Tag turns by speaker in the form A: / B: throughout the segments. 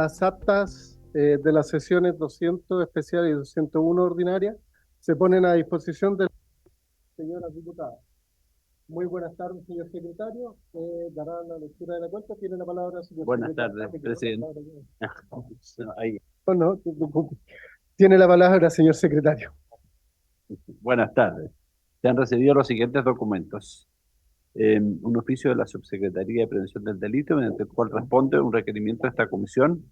A: Las actas de las sesiones 200 especial y 201 ordinaria se ponen a disposición de las señoras diputadas. Muy buenas tardes, señor secretario. Dará la lectura de la cuenta. Tiene la palabra, señor
B: Buenas
A: secretario.
B: tardes,
A: Me quedó la
B: presidente.
A: palabra.
B: No, ahí.
A: No, no, te preocupes. Tiene la palabra, señor secretario.
B: Buenas tardes. Se han recibido los siguientes documentos. Un oficio de la Subsecretaría de Prevención del Delito, mediante el cual responde un requerimiento de esta comisión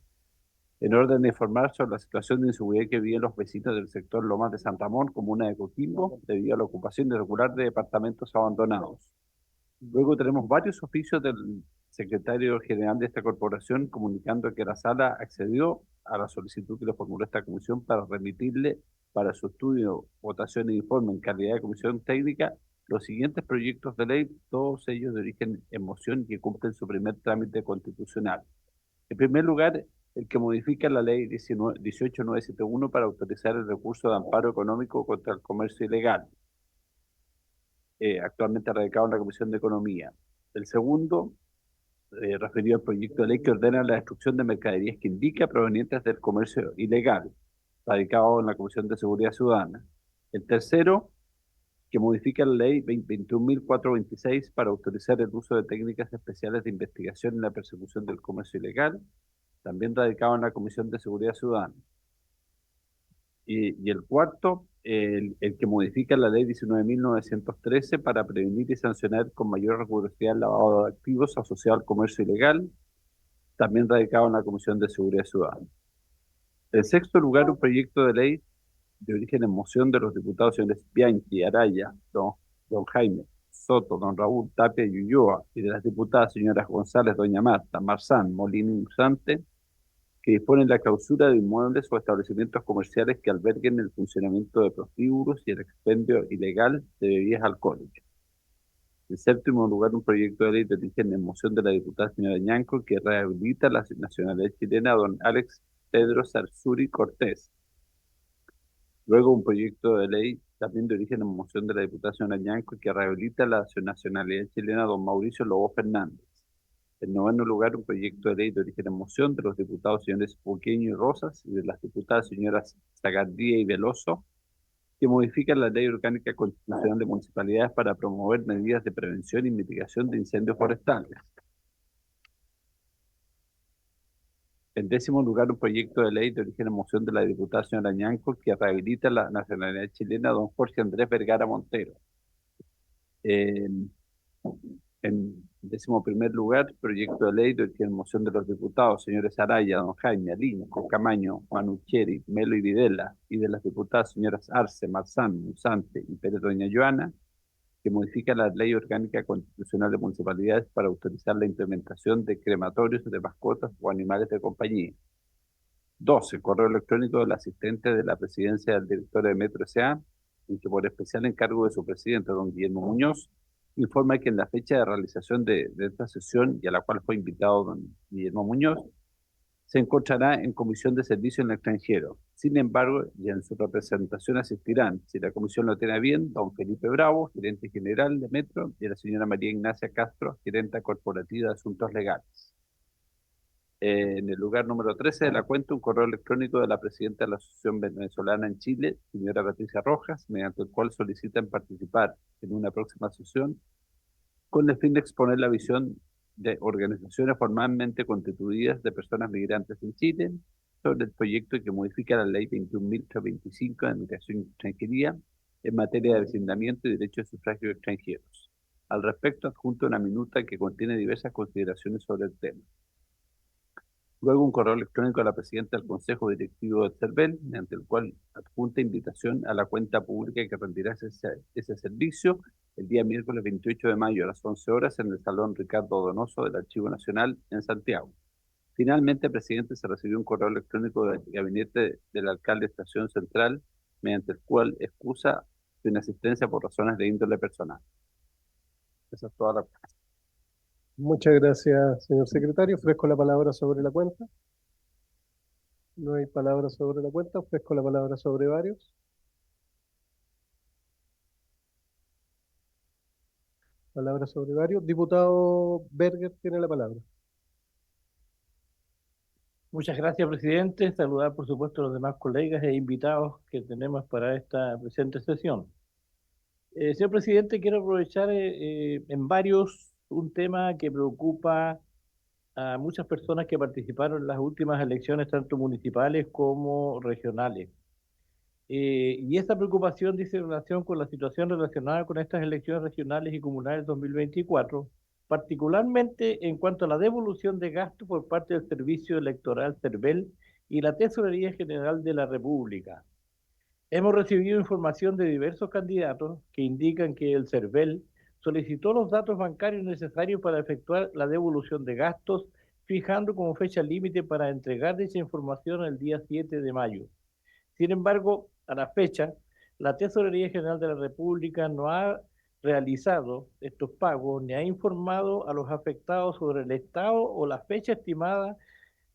B: en orden de informar sobre la situación de inseguridad que viven los vecinos del sector Lomas de Santa Mon, comuna de Coquimbo, debido a la ocupación irregular de departamentos abandonados. Luego tenemos varios oficios del secretario general de esta corporación comunicando que la sala accedió a la solicitud que le formuló esta comisión para remitirle para su estudio, votación e informe en calidad de comisión técnica los siguientes proyectos de ley, todos ellos de origen en moción y que cumplen su primer trámite constitucional. En primer lugar, el que modifica la ley 18971 para autorizar el recurso de amparo económico contra el comercio ilegal, actualmente radicado en la Comisión de Economía. El segundo, referido al proyecto de ley que ordena la destrucción de mercaderías que indica provenientes del comercio ilegal, radicado en la Comisión de Seguridad Ciudadana. El tercero, que modifica la ley 21.426 para autorizar el uso de técnicas especiales de investigación en la persecución del comercio ilegal, también radicado en la Comisión de Seguridad Ciudadana. Y el cuarto, el que modifica la ley 19.913 para prevenir y sancionar con mayor rigurosidad el lavado de activos asociado al comercio ilegal, también radicado en la Comisión de Seguridad Ciudadana. En sexto lugar, un proyecto de ley de origen en moción de los diputados señores Bianchi, Araya, don Jaime, Soto, don Raúl, Tapia y Ulloa, y de las diputadas señoras González, doña Marta, Marzán, Molina y Usante, que disponen la clausura de inmuebles o establecimientos comerciales que alberguen el funcionamiento de prostíbulos y el expendio ilegal de bebidas alcohólicas. En séptimo lugar, un proyecto de ley de origen en moción de la diputada señora Ñanco que rehabilita la nacionalidad chilena a don Alex Pedro Sarsuri Cortés. Luego, un proyecto de ley también de origen en moción de la diputada señora Ñanco que rehabilita la nacionalidad chilena a don Mauricio Lobo Fernández. En noveno lugar, un proyecto de ley de origen en moción de los diputados señores Buqueño y Rosas y de las diputadas señoras Zagardía y Veloso, que modifica la Ley Orgánica Constitucional de Municipalidades para promover medidas de prevención y mitigación de incendios forestales. En décimo lugar, un proyecto de ley de origen en moción de la diputada señora Ñanco que rehabilita la nacionalidad chilena a don Jorge Andrés Vergara Montero. En décimo primer lugar, proyecto de ley de moción de los diputados, señores Araya, don Jaime, Alinco, Camaño, Manucheri, Melo y Videla, y de las diputadas señoras Arce, Marzán, Musante y Pérez Doña Joana, que modifica la Ley Orgánica Constitucional de Municipalidades para autorizar la implementación de crematorios de mascotas o animales de compañía. 12. Correo electrónico del asistente de la presidencia del director de Metro S.A., en que por especial encargo de su presidente, don Guillermo Muñoz, informa que en la fecha de realización de esta sesión, y a la cual fue invitado don Guillermo Muñoz, se encontrará en comisión de servicio en el extranjero. Sin embargo, y en su representación asistirán, si la comisión lo tiene bien, don Felipe Bravo, gerente general de Metro, y la señora María Ignacia Castro, gerenta corporativa de asuntos legales. En el lugar número 13 de la cuenta, un correo electrónico de la presidenta de la Asociación Venezolana en Chile, señora Patricia Rojas, mediante el cual solicitan participar en una próxima sesión con el fin de exponer la visión de organizaciones formalmente constituidas de personas migrantes en Chile sobre el proyecto que modifica la ley 21.325 de migración y extranjería en materia de vecindamiento y derecho de sufragio de extranjeros. Al respecto, adjunto una minuta que contiene diversas consideraciones sobre el tema. Luego un correo electrónico a la presidenta del Consejo Directivo del CERVEL, mediante el cual adjunta invitación a la cuenta pública que rendirá ese servicio el día miércoles 28 de mayo a las 11 horas en el Salón Ricardo Donoso del Archivo Nacional en Santiago. Finalmente, presidente, se recibió un correo electrónico del gabinete del alcalde de Estación Central, mediante el cual excusa su inasistencia por razones de índole personal. Esa es toda la...
A: Muchas gracias, señor secretario. Ofrezco la palabra sobre la cuenta. No hay palabra sobre la cuenta. Ofrezco la palabra sobre varios. Palabra sobre varios. Diputado Berger tiene la palabra.
C: Muchas gracias, presidente. Saludar, por supuesto, a los demás colegas e invitados que tenemos para esta presente sesión. Señor presidente, quiero aprovechar en varios un tema que preocupa a muchas personas que participaron en las últimas elecciones, tanto municipales como regionales. Y esta preocupación dice en relación con la situación relacionada con estas elecciones regionales y comunales 2024, particularmente en cuanto a la devolución de gastos por parte del Servicio Electoral CERVEL y la Tesorería General de la República. Hemos recibido información de diversos candidatos que indican que el CERVEL solicitó los datos bancarios necesarios para efectuar la devolución de gastos, fijando como fecha límite para entregar dicha información el día 7 de mayo. Sin embargo, a la fecha, la Tesorería General de la República no ha realizado estos pagos ni ha informado a los afectados sobre el estado o la fecha estimada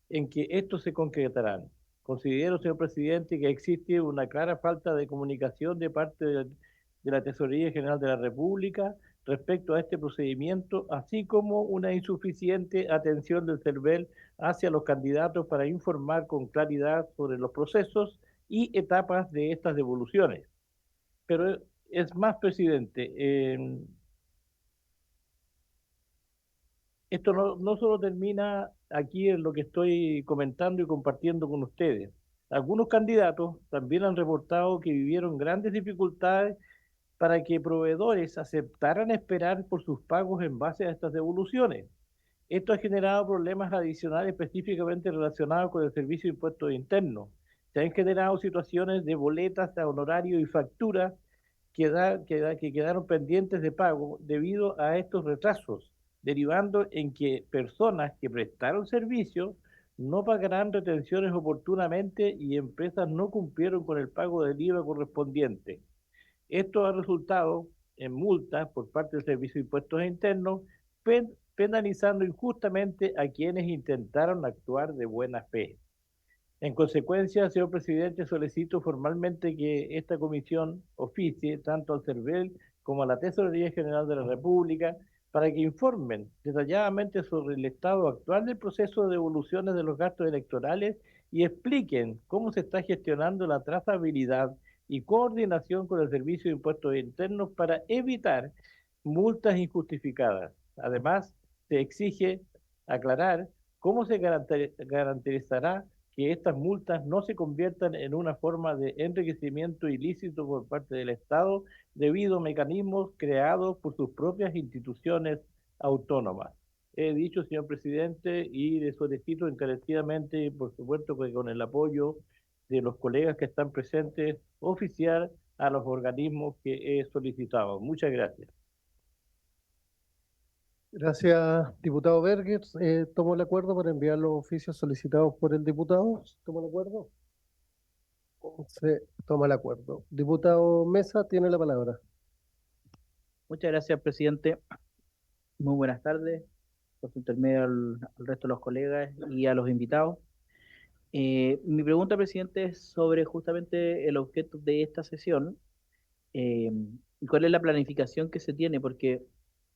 C: en que estos se concretarán. Considero, señor presidente, que existe una clara falta de comunicación de parte de la Tesorería General de la República respecto a este procedimiento, así como una insuficiente atención del CERVEL hacia los candidatos para informar con claridad sobre los procesos y etapas de estas devoluciones. Pero es más, presidente, esto no solo termina aquí en lo que estoy comentando y compartiendo con ustedes. Algunos candidatos también han reportado que vivieron grandes dificultades para que proveedores aceptaran esperar por sus pagos en base a estas devoluciones. Esto ha generado problemas adicionales específicamente relacionados con el servicio de impuestos internos. Se han generado situaciones de boletas a honorario y facturas que quedaron pendientes de pago debido a estos retrasos, derivando en que personas que prestaron servicio no pagarán retenciones oportunamente y empresas no cumplieron con el pago del IVA correspondiente. Esto ha resultado en multas por parte del Servicio de Impuestos Internos, penalizando injustamente a quienes intentaron actuar de buena fe. En consecuencia, señor presidente, solicito formalmente que esta comisión oficie tanto al CERVEL como a la Tesorería General de la República para que informen detalladamente sobre el estado actual del proceso de devoluciones de los gastos electorales y expliquen cómo se está gestionando la trazabilidad y coordinación con el Servicio de Impuestos Internos para evitar multas injustificadas. Además, se exige aclarar cómo se garantizará que estas multas no se conviertan en una forma de enriquecimiento ilícito por parte del Estado debido a mecanismos creados por sus propias instituciones autónomas. He dicho, señor presidente, y le solicito encarecidamente, por supuesto que con el apoyo de los colegas que están presentes, oficiar a los organismos que he solicitado. Muchas gracias.
A: Gracias, diputado Berger. Tomo el acuerdo para enviar los oficios solicitados por el diputado. ¿Toma el acuerdo? Se toma el acuerdo. Diputado Mesa, tiene la palabra.
D: Muchas gracias, presidente. Muy buenas tardes, por su intermedio al resto de los colegas y a los invitados. Mi pregunta, presidente, es sobre justamente el objeto de esta sesión y cuál es la planificación que se tiene, porque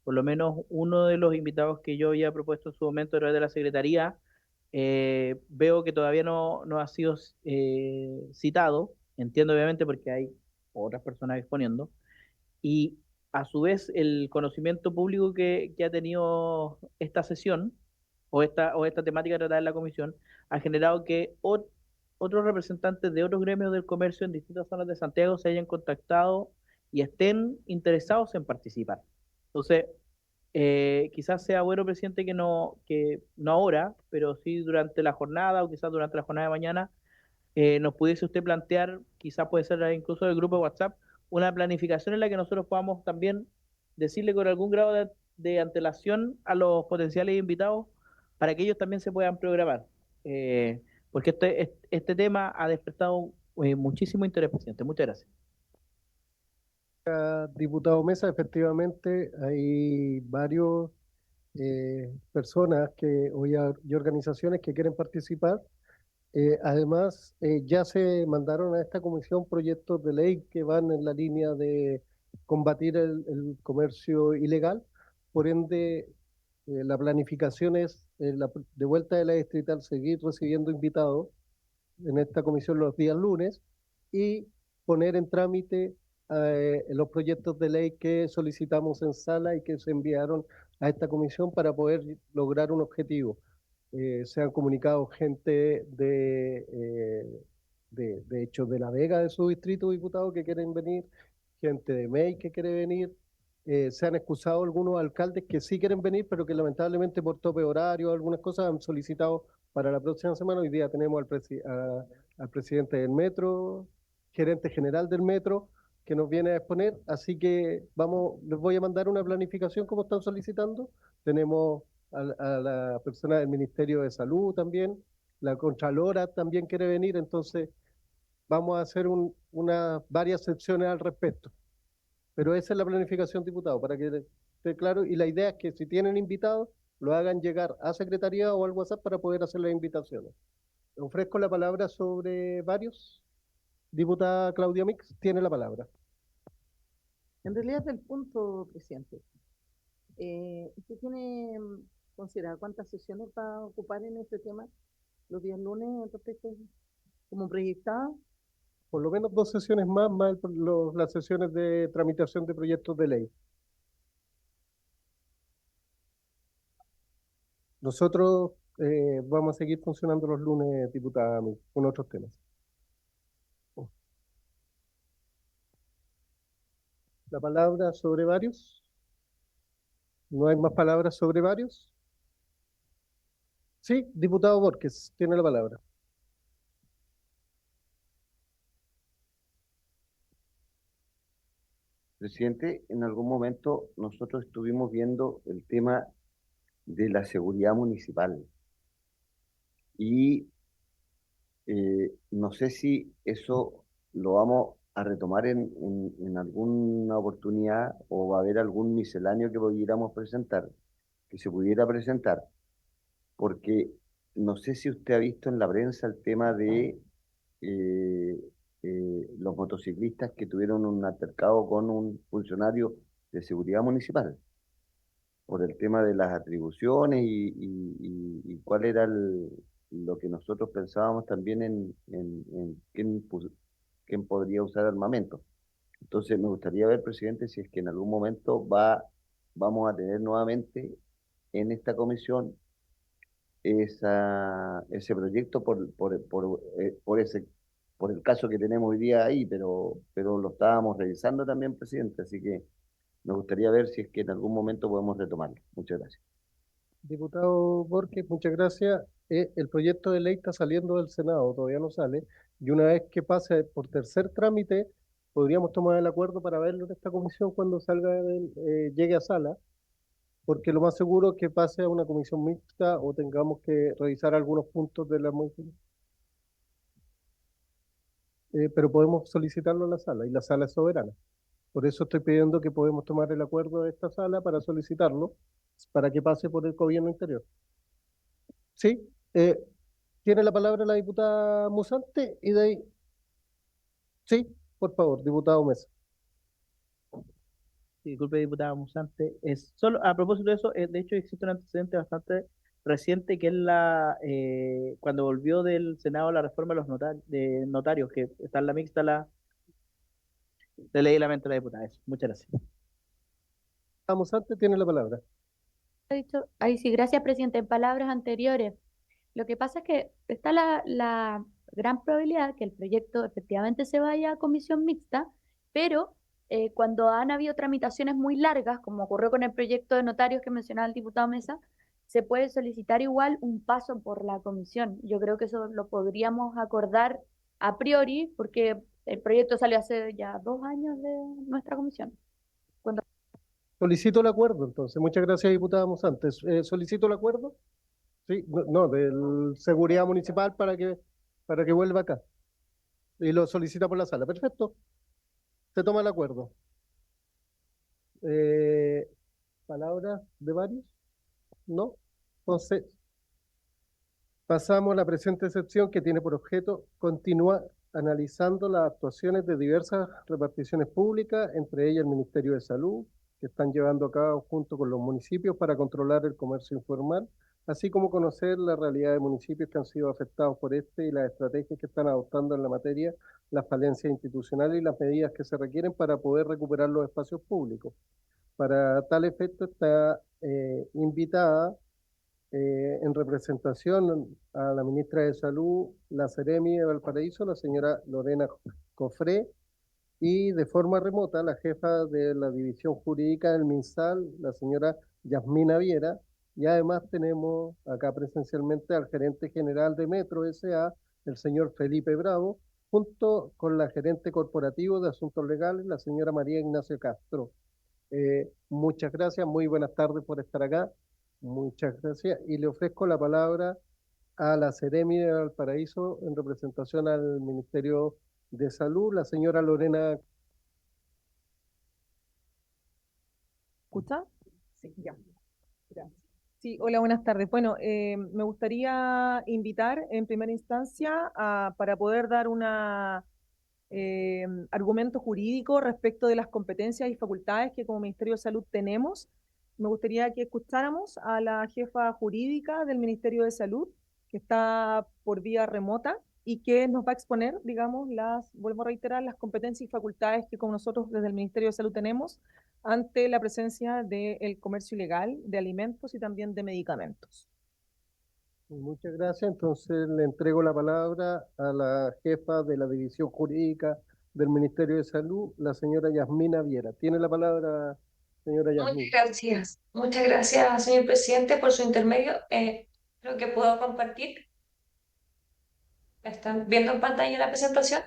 D: por lo menos uno de los invitados que yo había propuesto en su momento era de la Secretaría. Veo que todavía no ha sido citado, entiendo obviamente porque hay otras personas exponiendo, y a su vez el conocimiento público que ha tenido esta sesión o esta temática tratada en la comisión ha generado que otros representantes de otros gremios del comercio en distintas zonas de Santiago se hayan contactado y estén interesados en participar. Entonces, quizás sea bueno, presidente, que no ahora, pero sí durante la jornada o quizás durante la jornada de mañana, nos pudiese usted plantear, quizás puede ser incluso del grupo de WhatsApp, una planificación en la que nosotros podamos también decirle con algún grado de antelación a los potenciales invitados para que ellos también se puedan programar. Porque este tema ha despertado muchísimo interés, presidente. Muchas gracias.
A: Diputado Mesa, efectivamente hay varios personas y organizaciones que quieren participar. Además, ya se mandaron a esta comisión proyectos de ley que van en la línea de combatir el comercio ilegal. Por ende, La planificación es, de vuelta de la distrital, seguir recibiendo invitados en esta comisión los días lunes y poner en trámite los proyectos de ley que solicitamos en sala y que se enviaron a esta comisión para poder lograr un objetivo. Se han comunicado gente de hecho, de La Vega, de su distrito, diputado, que quieren venir, gente de MEI que quiere venir. Se han excusado algunos alcaldes que sí quieren venir, pero que lamentablemente por tope horario, algunas cosas han solicitado para la próxima semana. Hoy día tenemos al presidente del metro, gerente general del metro, que nos viene a exponer. Así que les voy a mandar una planificación como están solicitando. Tenemos a la persona del Ministerio de Salud también, la Contralora también quiere venir, entonces vamos a hacer varias secciones al respecto. Pero esa es la planificación, diputado, para que esté claro. Y la idea es que si tienen invitados, lo hagan llegar a Secretaría o al WhatsApp para poder hacer las invitaciones. Ofrezco la palabra sobre varios. Diputada Claudia Mix, tiene la palabra.
E: En realidad es el punto, presidente. ¿Usted tiene considerado cuántas sesiones va a ocupar en este tema los días lunes respecto como proyectado?
A: Por lo menos 2 sesiones más las sesiones de tramitación de proyectos de ley. Nosotros vamos a seguir funcionando los lunes, diputada, con otros temas. La palabra sobre varios. ¿No hay más palabras sobre varios? Sí, diputado Borges, tiene la palabra.
F: Presidente, en algún momento nosotros estuvimos viendo el tema de la seguridad municipal y no sé si eso lo vamos a retomar en alguna oportunidad o va a haber algún misceláneo que pudiéramos presentar, que se pudiera presentar, porque no sé si usted ha visto en la prensa el tema de eh, los motociclistas que tuvieron un altercado con un funcionario de seguridad municipal por el tema de las atribuciones y cuál era lo que nosotros pensábamos también en quién podría usar armamento. Entonces me gustaría ver, presidente, si es que en algún momento vamos a tener nuevamente en esta comisión ese proyecto por el caso que tenemos hoy día ahí, pero lo estábamos revisando también, presidente, así que me gustaría ver si es que en algún momento podemos retomarlo. Muchas gracias.
A: Diputado Borges, muchas gracias. El proyecto de ley está saliendo del Senado, todavía no sale, y una vez que pase por tercer trámite, podríamos tomar el acuerdo para verlo en esta comisión cuando llegue a sala, porque lo más seguro es que pase a una comisión mixta o tengamos que revisar algunos puntos de la modificación. Pero podemos solicitarlo a la sala, y la sala es soberana. Por eso estoy pidiendo que podemos tomar el acuerdo de esta sala para solicitarlo, para que pase por el gobierno interior. Sí, tiene la palabra la diputada Musante y de ahí. Sí, por favor, diputado Mesa.
D: Sí, disculpe, diputada Musante. Solo a propósito de eso, de hecho existe un antecedente bastante reciente que es cuando volvió del Senado la reforma de los notarios, que está en la mixta, le leí la mente a la diputada. Eso. Muchas gracias.
A: Musante tiene la palabra.
G: Ay, sí, gracias, presidente. En palabras anteriores, lo que pasa es que está la gran probabilidad que el proyecto efectivamente se vaya a comisión mixta, pero cuando han habido tramitaciones muy largas, como ocurrió con el proyecto de notarios que mencionaba el diputado Mesa, se puede solicitar igual un paso por la comisión. Yo creo que eso lo podríamos acordar a priori, porque el proyecto salió hace ya 2 años de nuestra comisión.
A: Solicito el acuerdo, entonces. Muchas gracias, diputada Musante. Solicito el acuerdo. Sí, no, del seguridad municipal para que vuelva acá. Y lo solicita por la sala. Perfecto. Se toma el acuerdo. ¿Palabras de varios? ¿No? Entonces, pasamos a la presente sección que tiene por objeto continuar analizando las actuaciones de diversas reparticiones públicas, entre ellas el Ministerio de Salud, que están llevando a cabo junto con los municipios para controlar el comercio informal, así como conocer la realidad de municipios que han sido afectados por este y las estrategias que están adoptando en la materia, las falencias institucionales y las medidas que se requieren para poder recuperar los espacios públicos. Para tal efecto está invitada en representación a la ministra de Salud, la Seremi de Valparaíso, la señora Lorena Cofré, y de forma remota la jefa de la división jurídica del MinSal, la señora Yasmina Viera, y además tenemos acá presencialmente al gerente general de Metro S.A., el señor Felipe Bravo, junto con la gerente corporativo de Asuntos Legales, la señora María Ignacio Castro. Muchas gracias, muy buenas tardes por estar acá. Muchas gracias. Y le ofrezco la palabra a la Seremi de Valparaíso en representación al Ministerio de Salud, la señora Lorena.
H: ¿Escucha? Sí, ya. Gracias. Sí, hola, buenas tardes. Bueno, me gustaría invitar en primera instancia para poder dar una argumento jurídico respecto de las competencias y facultades que como Ministerio de Salud tenemos. Me gustaría que escucháramos a la jefa jurídica del Ministerio de Salud, que está por vía remota y que nos va a exponer, digamos, vuelvo a reiterar, las competencias y facultades que como nosotros desde el Ministerio de Salud tenemos ante la presencia del comercio ilegal de alimentos y también de medicamentos.
A: Muchas gracias. Entonces le entrego la palabra a la jefa de la División Jurídica del Ministerio de Salud, la señora Yasmina Viera. Tiene la palabra, señora Yasmina.
I: Muchas gracias, señor presidente, por su intermedio. Creo que puedo compartir. ¿Están viendo en pantalla la presentación?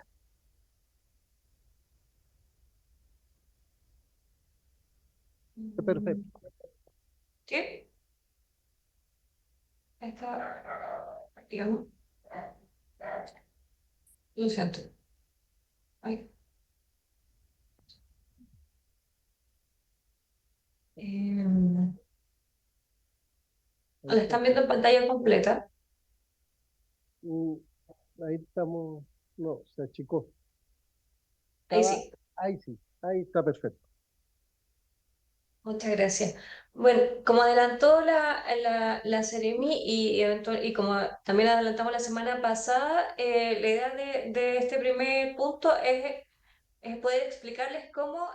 A: Perfecto.
I: ¿Sí? Está, digamos. Lo siento. Ay. ¿La están viendo en pantalla completa?
A: Ahí estamos, no, se achicó.
I: Ahí sí.
A: Ahí sí, ahí está perfecto.
I: Muchas gracias. Bueno, como adelantó la Seremi y como también adelantamos la semana pasada, la idea de este primer punto es poder explicarles cómo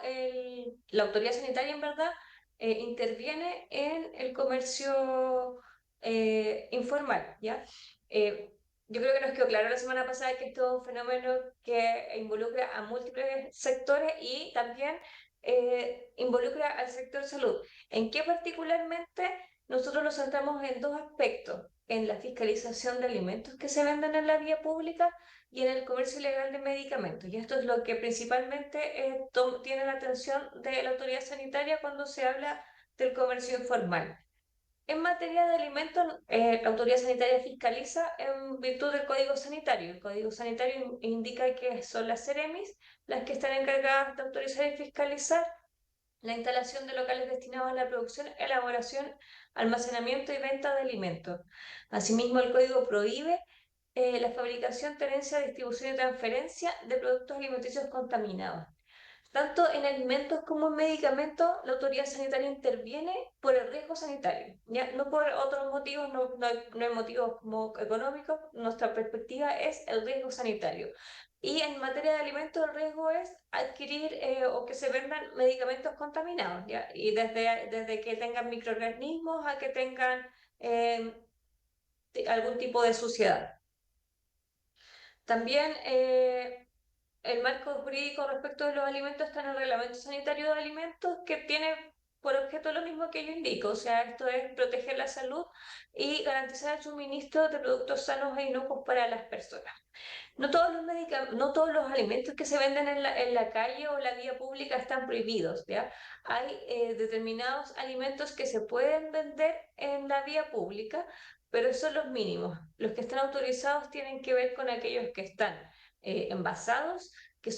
I: la autoridad sanitaria en verdad interviene en el comercio informal, ¿ya? Yo creo que nos quedó claro la semana pasada que esto es un fenómeno que involucra a múltiples sectores y también involucra al sector salud. ¿En qué particularmente? Nosotros nos centramos en dos aspectos, en la fiscalización de alimentos que se venden en la vía pública y en el comercio ilegal de medicamentos. Y esto es lo que principalmente tiene la atención de la autoridad sanitaria cuando se habla del comercio informal. En materia de alimentos, la autoridad sanitaria fiscaliza en virtud del Código Sanitario. El Código Sanitario indica que son las Ceremis las que están encargadas de autorizar y fiscalizar la instalación de locales destinados a la producción, elaboración, almacenamiento y venta de alimentos. Asimismo, el código prohíbe la fabricación, tenencia, distribución y transferencia de productos alimenticios contaminados. Tanto en alimentos como en medicamentos, la autoridad sanitaria interviene por el riesgo sanitario, ¿ya? No por otros motivos, no hay motivos como económicos, nuestra perspectiva es el riesgo sanitario. Y en materia de alimentos, el riesgo es adquirir o que se vendan medicamentos contaminados, ¿ya? Y desde que tengan microorganismos a que tengan algún tipo de suciedad. También el marco jurídico respecto de los alimentos está en el Reglamento Sanitario de Alimentos, que tiene por objeto lo mismo que yo indico, o sea, esto es proteger la salud y garantizar el suministro de productos sanos e inocuos para las personas. No todos los alimentos que se venden en la calle o en la vía pública están prohibidos, ¿ya? Hay determinados alimentos que se pueden vender en la vía pública, pero son los mínimos. Los que están autorizados tienen que ver con aquellos que están envasados, que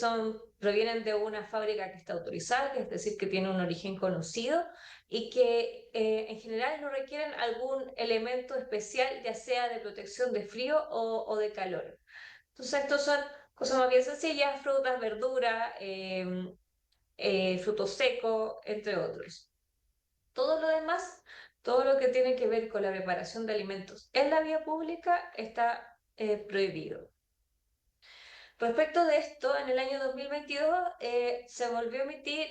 I: provienen de una fábrica que está autorizada, que es decir, que tiene un origen conocido y que en general no requieren algún elemento especial, ya sea de protección de frío o de calor. Entonces, estos son cosas más bien sencillas, frutas, verduras, frutos secos, entre otros. Todo lo demás, todo lo que tiene que ver con la preparación de alimentos en la vía pública está prohibido. Respecto de esto, en el año 2022 se volvió a emitir,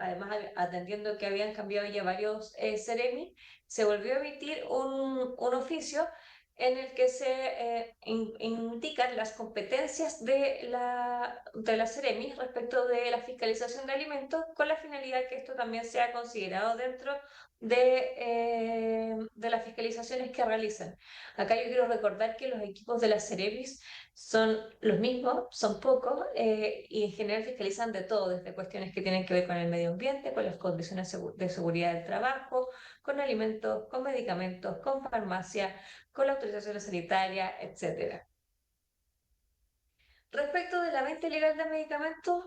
I: además atendiendo que habían cambiado ya varios Ceremi, se volvió a emitir un oficio en el que se indican las competencias de la Ceremi respecto de la fiscalización de alimentos, con la finalidad que esto también sea considerado dentro de las fiscalizaciones que realizan. Acá yo quiero recordar que los equipos de la Ceremis son los mismos, son pocos, y en general fiscalizan de todo, desde cuestiones que tienen que ver con el medio ambiente, con las condiciones de seguridad del trabajo, con alimentos, con medicamentos, con farmacia, con la autorización sanitaria, etc. Respecto de la venta ilegal de medicamentos,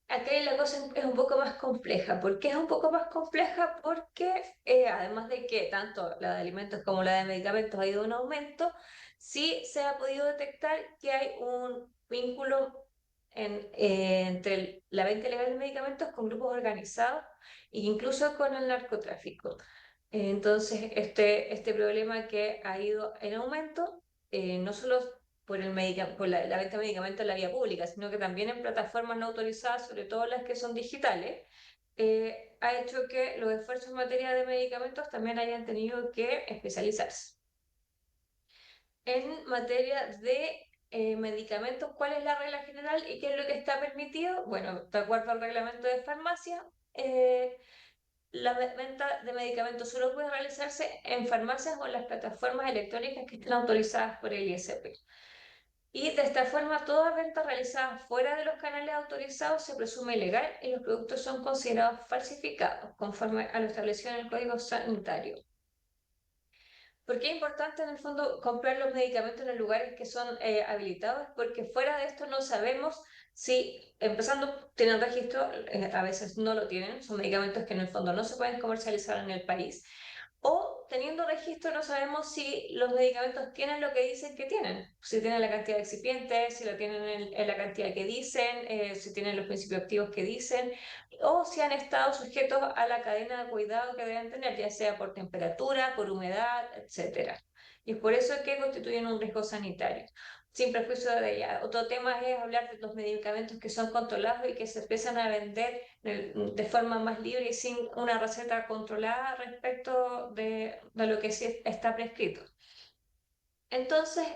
I: acá la cosa es un poco más compleja. ¿Por qué es un poco más compleja? Porque además de que tanto la de alimentos como la de medicamentos ha ido en aumento, sí se ha podido detectar que hay un vínculo entre la venta ilegal de medicamentos con grupos organizados e incluso con el narcotráfico. Entonces, este problema que ha ido en aumento, no solo por la venta de medicamentos en la vía pública, sino que también en plataformas no autorizadas, sobre todo las que son digitales, ha hecho que los esfuerzos en materia de medicamentos también hayan tenido que especializarse. En materia de medicamentos, ¿cuál es la regla general y qué es lo que está permitido? Bueno, de acuerdo al reglamento de farmacia, la venta de medicamentos solo puede realizarse en farmacias o en las plataformas electrónicas que estén autorizadas por el ISP. Y de esta forma, toda venta realizada fuera de los canales autorizados se presume ilegal y los productos son considerados falsificados, conforme a lo establecido en el Código Sanitario. ¿Por qué es importante en el fondo comprar los medicamentos en los lugares que son habilitados? Porque fuera de esto no sabemos si, empezando, tienen registro, a veces no lo tienen, son medicamentos que en el fondo no se pueden comercializar en el país. O teniendo registro no sabemos si los medicamentos tienen lo que dicen que tienen, si tienen la cantidad de excipientes, si lo tienen en la cantidad que dicen, si tienen los principios activos que dicen, o si han estado sujetos a la cadena de cuidado que deben tener, ya sea por temperatura, por humedad, etc. Y es por eso que constituyen un riesgo sanitario. Sin prejuicio de ella. Otro tema es hablar de los medicamentos que son controlados y que se empiezan a vender de forma más libre y sin una receta controlada respecto de lo que sí está prescrito. Entonces,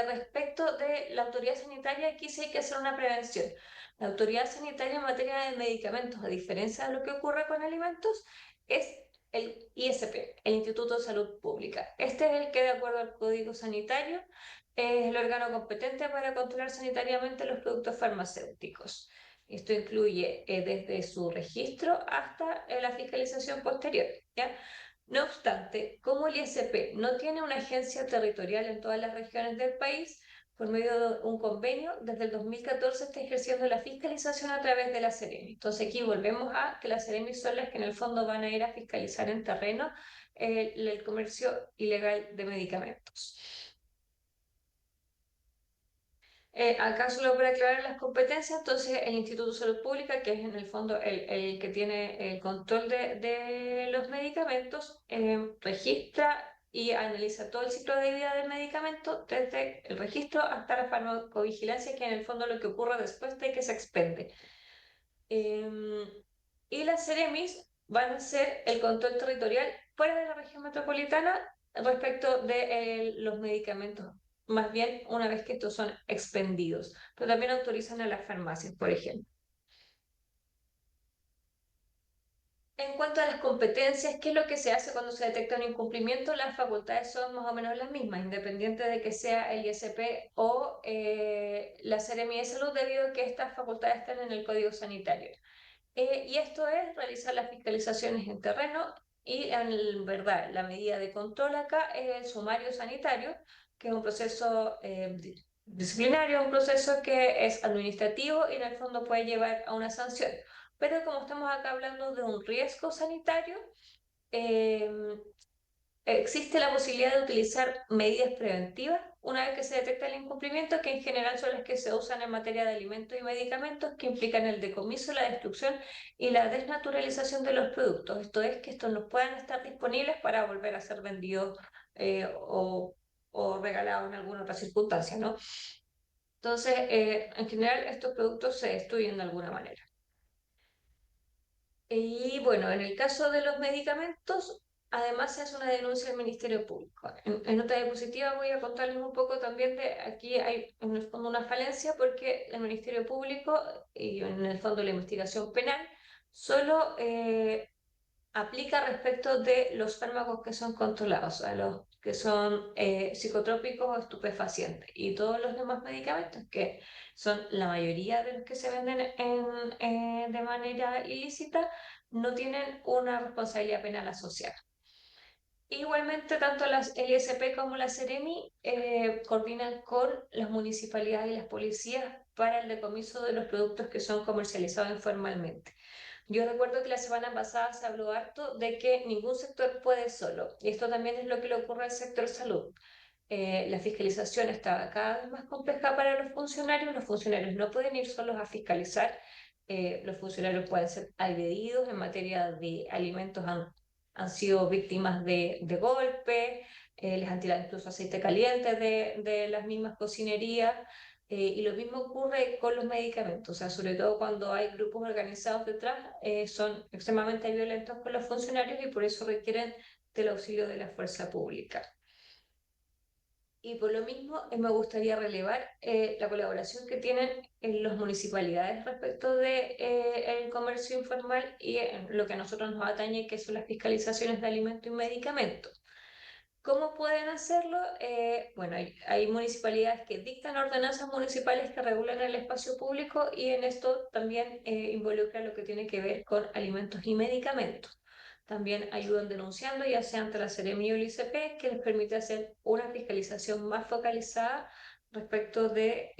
I: respecto de la autoridad sanitaria, aquí sí hay que hacer una prevención. La autoridad sanitaria en materia de medicamentos, a diferencia de lo que ocurre con alimentos, es el ISP, el Instituto de Salud Pública. Este es el que, de acuerdo al Código Sanitario, es el órgano competente para controlar sanitariamente los productos farmacéuticos. Esto incluye desde su registro hasta la fiscalización posterior, ¿ya? No obstante, como el ISP no tiene una agencia territorial en todas las regiones del país, por medio de un convenio, desde el 2014 está ejerciendo la fiscalización a través de la Seremi. Entonces aquí volvemos a que las Seremi son las que en el fondo van a ir a fiscalizar en terreno el comercio ilegal de medicamentos. Acá solo para aclarar las competencias, entonces el Instituto de Salud Pública, que es en el fondo el que tiene el control de los medicamentos, registra y analiza todo el ciclo de vida del medicamento, desde el registro hasta la farmacovigilancia, que en el fondo lo que ocurre después de que se expende. Y las Ceremis van a hacer el control territorial fuera de la región metropolitana respecto de los medicamentos, más bien una vez que estos son expendidos, pero también autorizan a las farmacias, por ejemplo. En cuanto a las competencias, ¿qué es lo que se hace cuando se detecta un incumplimiento? Las facultades son más o menos las mismas, independiente de que sea el ISP o la Seremi de Salud, debido a que estas facultades están en el Código Sanitario. Y esto es realizar las fiscalizaciones en terreno y, en verdad, la medida de control acá es el sumario sanitario, que es un proceso disciplinario, un proceso que es administrativo y en el fondo puede llevar a una sanción. Pero como estamos acá hablando de un riesgo sanitario, existe la posibilidad de utilizar medidas preventivas una vez que se detecta el incumplimiento, que en general son las que se usan en materia de alimentos y medicamentos, que implican el decomiso, la destrucción y la desnaturalización de los productos. Esto es, que estos no puedan estar disponibles para volver a ser vendidos o regalados en alguna otra circunstancia, ¿no? Entonces, en general, estos productos se destruyen de alguna manera. Y bueno, en el caso de los medicamentos, además se hace una denuncia al Ministerio Público. En nota diapositiva voy a contarles un poco también de, aquí hay en el fondo una falencia porque el Ministerio Público y en el fondo la investigación penal solo aplica respecto de los fármacos que son controlados, a los que son psicotrópicos o estupefacientes, y todos los demás medicamentos, que son la mayoría de los que se venden de manera ilícita, no tienen una responsabilidad penal asociada. Igualmente, tanto el ISP como la Seremi coordinan con las municipalidades y las policías para el decomiso de los productos que son comercializados informalmente. Yo recuerdo que la semana pasada se habló harto de que ningún sector puede solo, y esto también es lo que le ocurre al sector salud. La fiscalización está cada vez más compleja para los funcionarios no pueden ir solos a fiscalizar, los funcionarios pueden ser agredidos en materia de alimentos, han sido víctimas de golpe, les han tirado incluso aceite caliente de las mismas cocinerías. Y lo mismo ocurre con los medicamentos, o sea, sobre todo cuando hay grupos organizados detrás, son extremadamente violentos con los funcionarios y por eso requieren del auxilio de la fuerza pública. Y por lo mismo me gustaría relevar la colaboración que tienen en las municipalidades respecto de, el comercio informal y lo que a nosotros nos atañe, que son las fiscalizaciones de alimentos y medicamentos. ¿Cómo pueden hacerlo? Bueno, hay municipalidades que dictan ordenanzas municipales que regulan el espacio público y en esto también involucra lo que tiene que ver con alimentos y medicamentos. También ayudan denunciando, ya sea ante la Seremi o el ICP, que les permite hacer una fiscalización más focalizada respecto de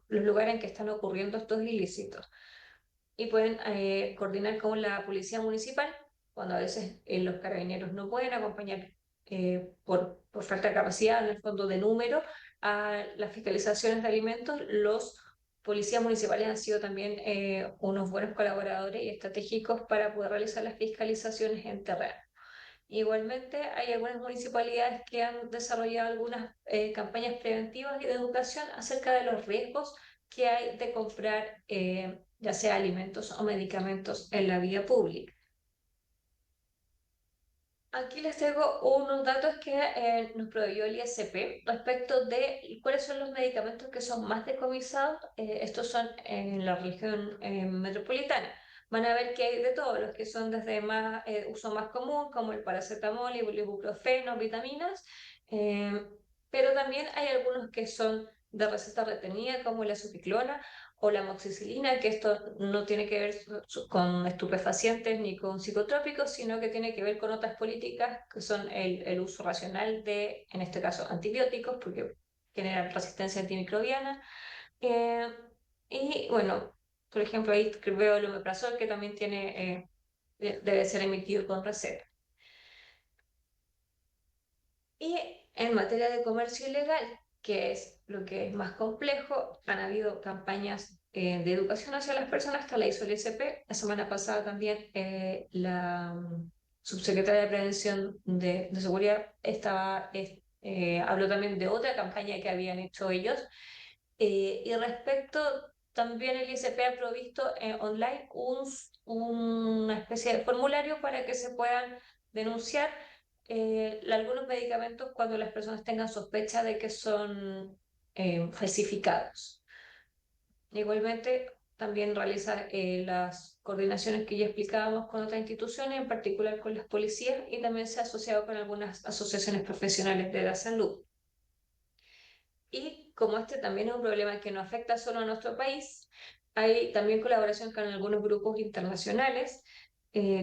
I: los lugares en que están ocurriendo estos ilícitos. Y pueden coordinar con la policía municipal, cuando a veces los carabineros no pueden acompañar por falta de capacidad, en el fondo de número, a las fiscalizaciones de alimentos. Los policías municipales han sido también unos buenos colaboradores y estratégicos para poder realizar las fiscalizaciones en terreno. Igualmente, hay algunas municipalidades que han desarrollado algunas campañas preventivas y de educación acerca de los riesgos que hay de comprar ya sea alimentos o medicamentos en la vía pública. Aquí les traigo unos datos que nos proveyó el ISP respecto de cuáles son los medicamentos que son más decomisados. Estos son en la región metropolitana. Van a ver que hay de todos, los que son desde uso más común, como el paracetamol, el ibuprofeno, vitaminas, pero también hay algunos que son de receta retenida, como la suficlona o la amoxicilina, que esto no tiene que ver con estupefacientes ni con psicotrópicos, sino que tiene que ver con otras políticas que son el uso racional de, en este caso, antibióticos, porque generan resistencia antimicrobiana. Y bueno, por ejemplo, ahí veo el omeprazol, que también tiene, debe ser emitido con receta. Y en materia de comercio ilegal, que es lo que es más complejo, han habido campañas de educación hacia las personas, hasta la hizo el ISP. La semana pasada también la subsecretaria de Prevención de Seguridad habló también de otra campaña que habían hecho ellos. Y respecto, también el ISP ha provisto online una especie de formulario para que se puedan denunciar algunos medicamentos cuando las personas tengan sospecha de que son falsificados. Igualmente, también realiza las coordinaciones que ya explicábamos con otras instituciones, en particular con las policías, y también se ha asociado con algunas asociaciones profesionales de la salud. Y como este también es un problema que no afecta solo a nuestro país, hay también colaboración con algunos grupos internacionales,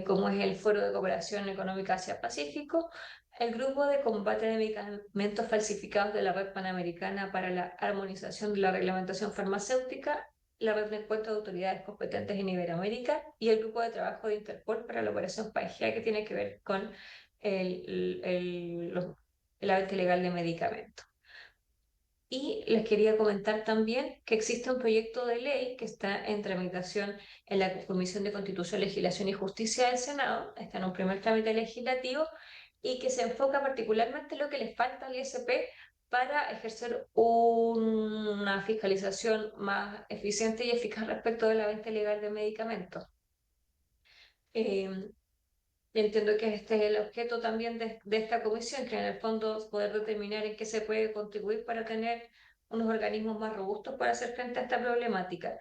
I: como es el Foro de Cooperación Económica Asia-Pacífico, el Grupo de Combate de Medicamentos Falsificados de la Red Panamericana para la Armonización de la Reglamentación Farmacéutica, la Red de Encuentro de Autoridades Competentes en Iberoamérica y el Grupo de Trabajo de Interpol para la Operación Pangea, que tiene que ver con la venta ilegal de medicamentos. Y les quería comentar también que existe un proyecto de ley que está en tramitación en la Comisión de Constitución, Legislación y Justicia del Senado, está en un primer trámite legislativo y que se enfoca particularmente en lo que le falta al ISP para ejercer una fiscalización más eficiente y eficaz respecto de la venta ilegal de medicamentos. Eh, Entiendo que este es el objeto también de esta comisión, que en el fondo es poder determinar en qué se puede contribuir para tener unos organismos más robustos para hacer frente a esta problemática.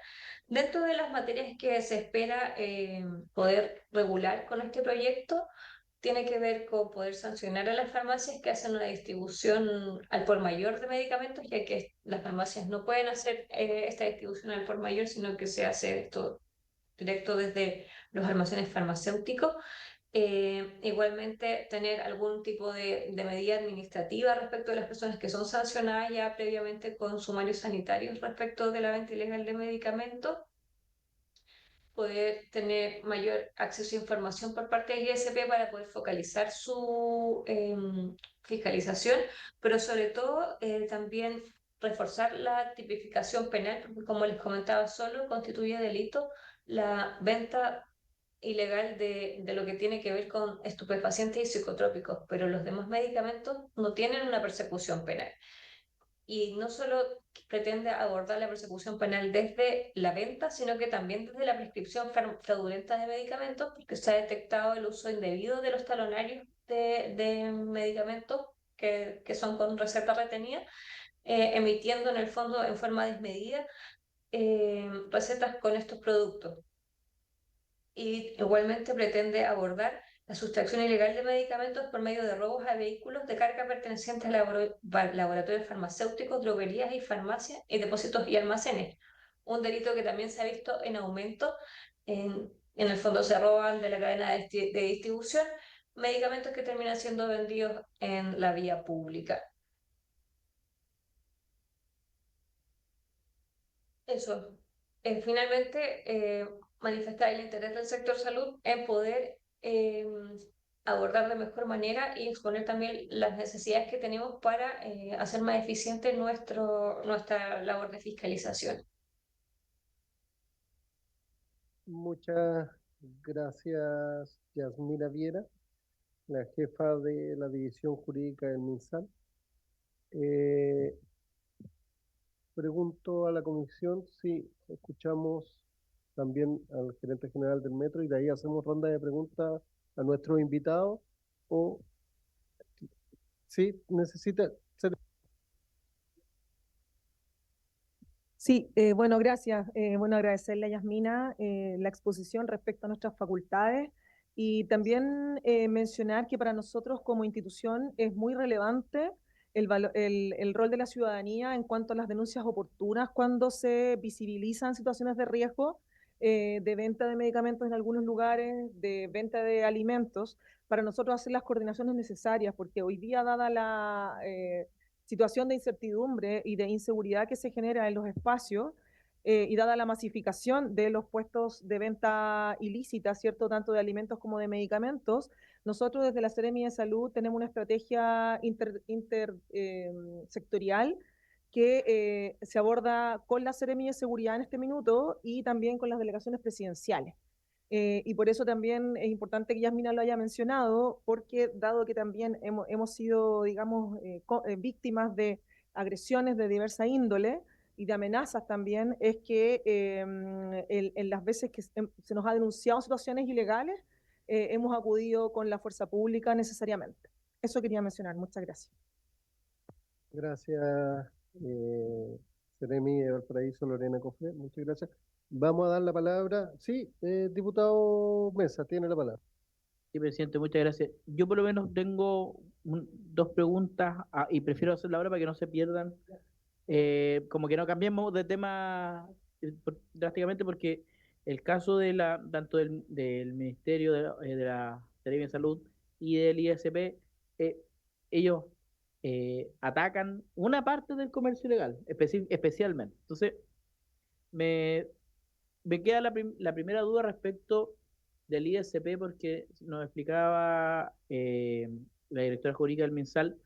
I: Dentro de las materias que se espera poder regular con este proyecto, tiene que ver con poder sancionar a las farmacias que hacen una distribución al por mayor de medicamentos, ya que las farmacias no pueden hacer esta distribución al por mayor, sino que se hace esto directo desde los almacenes farmacéuticos. Igualmente, tener algún tipo de medida administrativa respecto de las personas que son sancionadas ya previamente con sumarios sanitarios respecto de la venta ilegal de medicamentos. Poder tener mayor acceso a información por parte del ISP para poder focalizar su fiscalización, pero sobre todo también reforzar la tipificación penal, porque como les comentaba, solo constituye delito la venta ilegal de lo que tiene que ver con estupefacientes y psicotrópicos, pero los demás medicamentos no tienen una persecución penal. Y no solo pretende abordar la persecución penal desde la venta, sino que también desde la prescripción fraudulenta de medicamentos, porque se ha detectado el uso indebido de los talonarios de medicamentos que son con receta retenida, emitiendo en el fondo en forma desmedida recetas con estos productos. Y igualmente pretende abordar la sustracción ilegal de medicamentos por medio de robos a vehículos de carga pertenecientes a laboratorios farmacéuticos, droguerías y farmacias y depósitos y almacenes. Un delito que también se ha visto en aumento. En el fondo se roban de la cadena de distribución medicamentos que terminan siendo vendidos en la vía pública. Eso. Finalmente, manifestar el interés del sector salud en poder abordar de mejor manera y exponer también las necesidades que tenemos para hacer más eficiente nuestra labor de fiscalización.
A: Muchas gracias, Yasmina Viera, la jefa de la División Jurídica del MinSal. Pregunto a la comisión si escuchamos también al gerente general del metro y de ahí hacemos ronda de preguntas a nuestros invitados o si necesita ser.
H: Sí, bueno, gracias. Bueno, agradecerle a Yasmina la exposición respecto a nuestras facultades y también mencionar que para nosotros como institución es muy relevante el rol de la ciudadanía en cuanto a las denuncias oportunas cuando se visibilizan situaciones de riesgo de venta de medicamentos en algunos lugares, de venta de alimentos, para nosotros hacer las coordinaciones necesarias, porque hoy día, dada la situación de incertidumbre y de inseguridad que se genera en los espacios, y dada la masificación de los puestos de venta ilícita, ¿cierto? Tanto de alimentos como de medicamentos, nosotros desde la Seremi de Salud tenemos una estrategia intersectorial que se aborda con la Seremi de Seguridad en este minuto y también con las delegaciones presidenciales. Y por eso también es importante que Yasmina lo haya mencionado, porque dado que también hemos sido, digamos, víctimas de agresiones de diversa índole y de amenazas también, es que en las veces que se nos ha denunciado situaciones ilegales, hemos acudido con la fuerza pública necesariamente. Eso quería mencionar. Muchas gracias.
A: Gracias, Seremi de Valparaíso, Lorena Cofre. Muchas gracias. Vamos a dar la palabra. Sí, diputado Mesa, tiene la palabra.
D: Sí, presidente, muchas gracias. Yo por lo menos tengo dos preguntas y prefiero hacerla ahora para que no se pierdan. Como que no cambiemos de tema drásticamente porque el caso de tanto del Ministerio de la Seremi de Salud y del ISP, ellos atacan una parte del comercio ilegal, especialmente. Entonces, me, me queda la primera duda respecto del ISP porque nos explicaba la directora jurídica del MinSal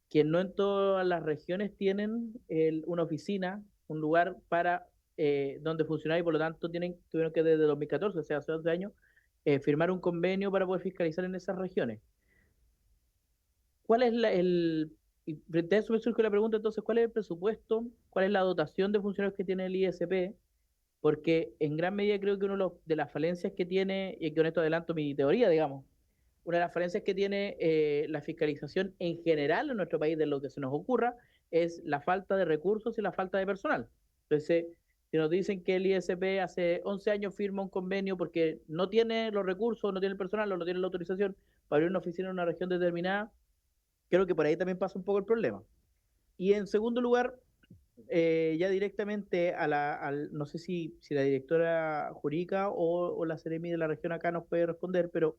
D: que no en todas las regiones tienen una oficina, un lugar para donde funcionar y por lo tanto tuvieron que desde 2014, o sea, hace 11 años, firmar un convenio para poder fiscalizar en esas regiones. ¿Cuál es y frente a eso me surge la pregunta entonces, ¿cuál es el presupuesto? ¿Cuál es la dotación de funcionarios que tiene el ISP? Porque en gran medida creo que de las falencias que tiene, y con esto adelanto mi teoría, digamos, una de las falencias que tiene la fiscalización en general en nuestro país, de lo que se nos ocurra, es la falta de recursos y la falta de personal. Entonces, si nos dicen que el ISP hace 11 años firma un convenio porque no tiene los recursos, no tiene el personal o no tiene la autorización para abrir una oficina en una región determinada, creo que por ahí también pasa un poco el problema. Y en segundo lugar, ya directamente no sé si la directora jurídica o la Seremi de la región acá nos puede responder, pero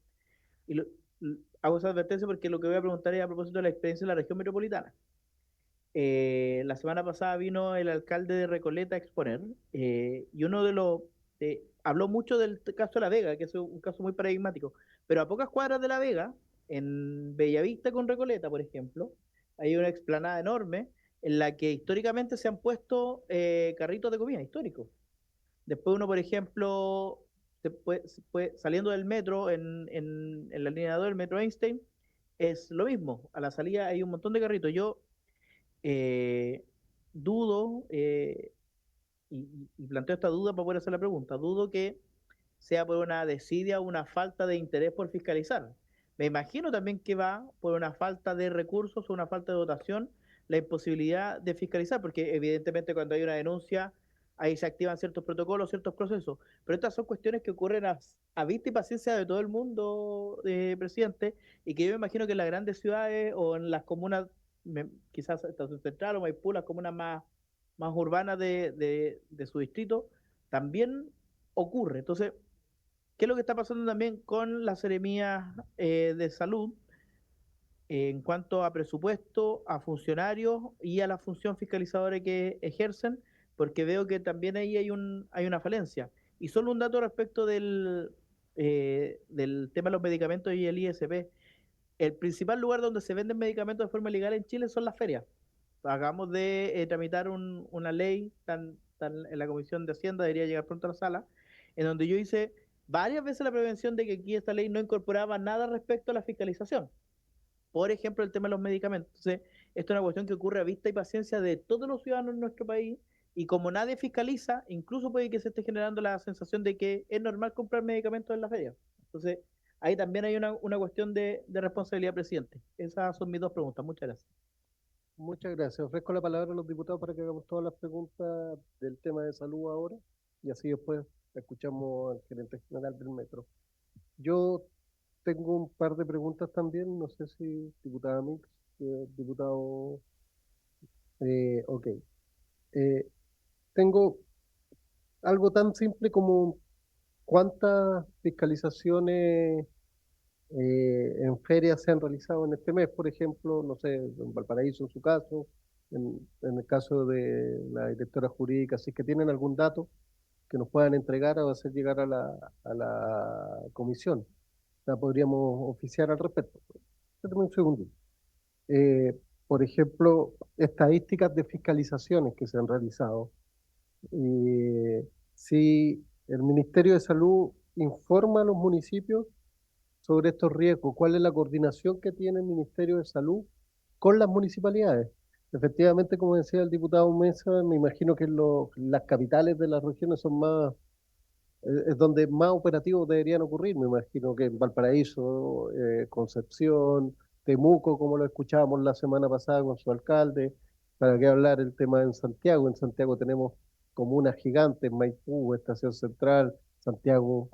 D: hago esa advertencia porque lo que voy a preguntar es a propósito de la experiencia en la región metropolitana. La semana pasada vino el alcalde de Recoleta a exponer y uno de los... habló mucho del caso de La Vega, que es un caso muy paradigmático, pero a pocas cuadras de La Vega, en Bellavista con Recoleta, por ejemplo, hay una explanada enorme en la que históricamente se han puesto carritos de comida históricos. Después uno, por ejemplo, saliendo del metro en la línea 2 del metro Einstein, es lo mismo. A la salida hay un montón de carritos. Yo dudo, y planteo esta duda para poder hacer la pregunta, dudo que sea por una desidia o una falta de interés por fiscalizar. Me imagino también que va por una falta de recursos o una falta de dotación, la imposibilidad de fiscalizar, porque evidentemente cuando hay una denuncia, ahí se activan ciertos protocolos, ciertos procesos, pero estas son cuestiones que ocurren a vista y paciencia de todo el mundo, presidente, y que yo me imagino que en las grandes ciudades o en las comunas, quizás Estación Central o Maipú, las comunas más urbanas de su distrito, también ocurre. Entonces, ¿qué es lo que está pasando también con la Seremía de Salud en cuanto a presupuesto, a funcionarios y a la función fiscalizadora que ejercen? Porque veo que también ahí hay una falencia. Y solo un dato respecto del tema de los medicamentos y el ISP. El principal lugar donde se venden medicamentos de forma ilegal en Chile son las ferias. Acabamos de tramitar una ley en la Comisión de Hacienda, debería llegar pronto a la sala, en donde yo hice varias veces la prevención de que aquí esta ley no incorporaba nada respecto a la fiscalización. Por ejemplo, el tema de los medicamentos. Entonces, esto es una cuestión que ocurre a vista y paciencia de todos los ciudadanos en nuestro país, y como nadie fiscaliza, incluso puede que se esté generando la sensación de que es normal comprar medicamentos en la feria. Entonces, ahí también hay una cuestión de responsabilidad, presidente. Esas son mis dos preguntas. Muchas gracias.
A: Muchas gracias. Ofrezco la palabra a los diputados para que hagamos todas las preguntas del tema de salud ahora y así después escuchamos al gerente general del metro. Yo tengo un par de preguntas también, no sé si diputada Mix, diputado... ok. Tengo algo tan simple como cuántas fiscalizaciones en ferias se han realizado en este mes, por ejemplo, no sé, en Valparaíso en su caso, en el caso de la directora jurídica, si es que tienen algún dato que nos puedan entregar o hacer llegar a la comisión. La podríamos oficiar al respecto. Espérame un segundito. Por ejemplo, estadísticas de fiscalizaciones que se han realizado. Si el Ministerio de Salud informa a los municipios sobre estos riesgos, cuál es la coordinación que tiene el Ministerio de Salud con las municipalidades. Efectivamente, como decía el diputado Mesa, me imagino que las capitales de las regiones son más, es donde más operativos deberían ocurrir. Me imagino que en Valparaíso, Concepción, Temuco, como lo escuchábamos la semana pasada con su alcalde, para qué hablar el tema en Santiago. En Santiago tenemos comunas gigantes, Maipú, Estación Central, Santiago.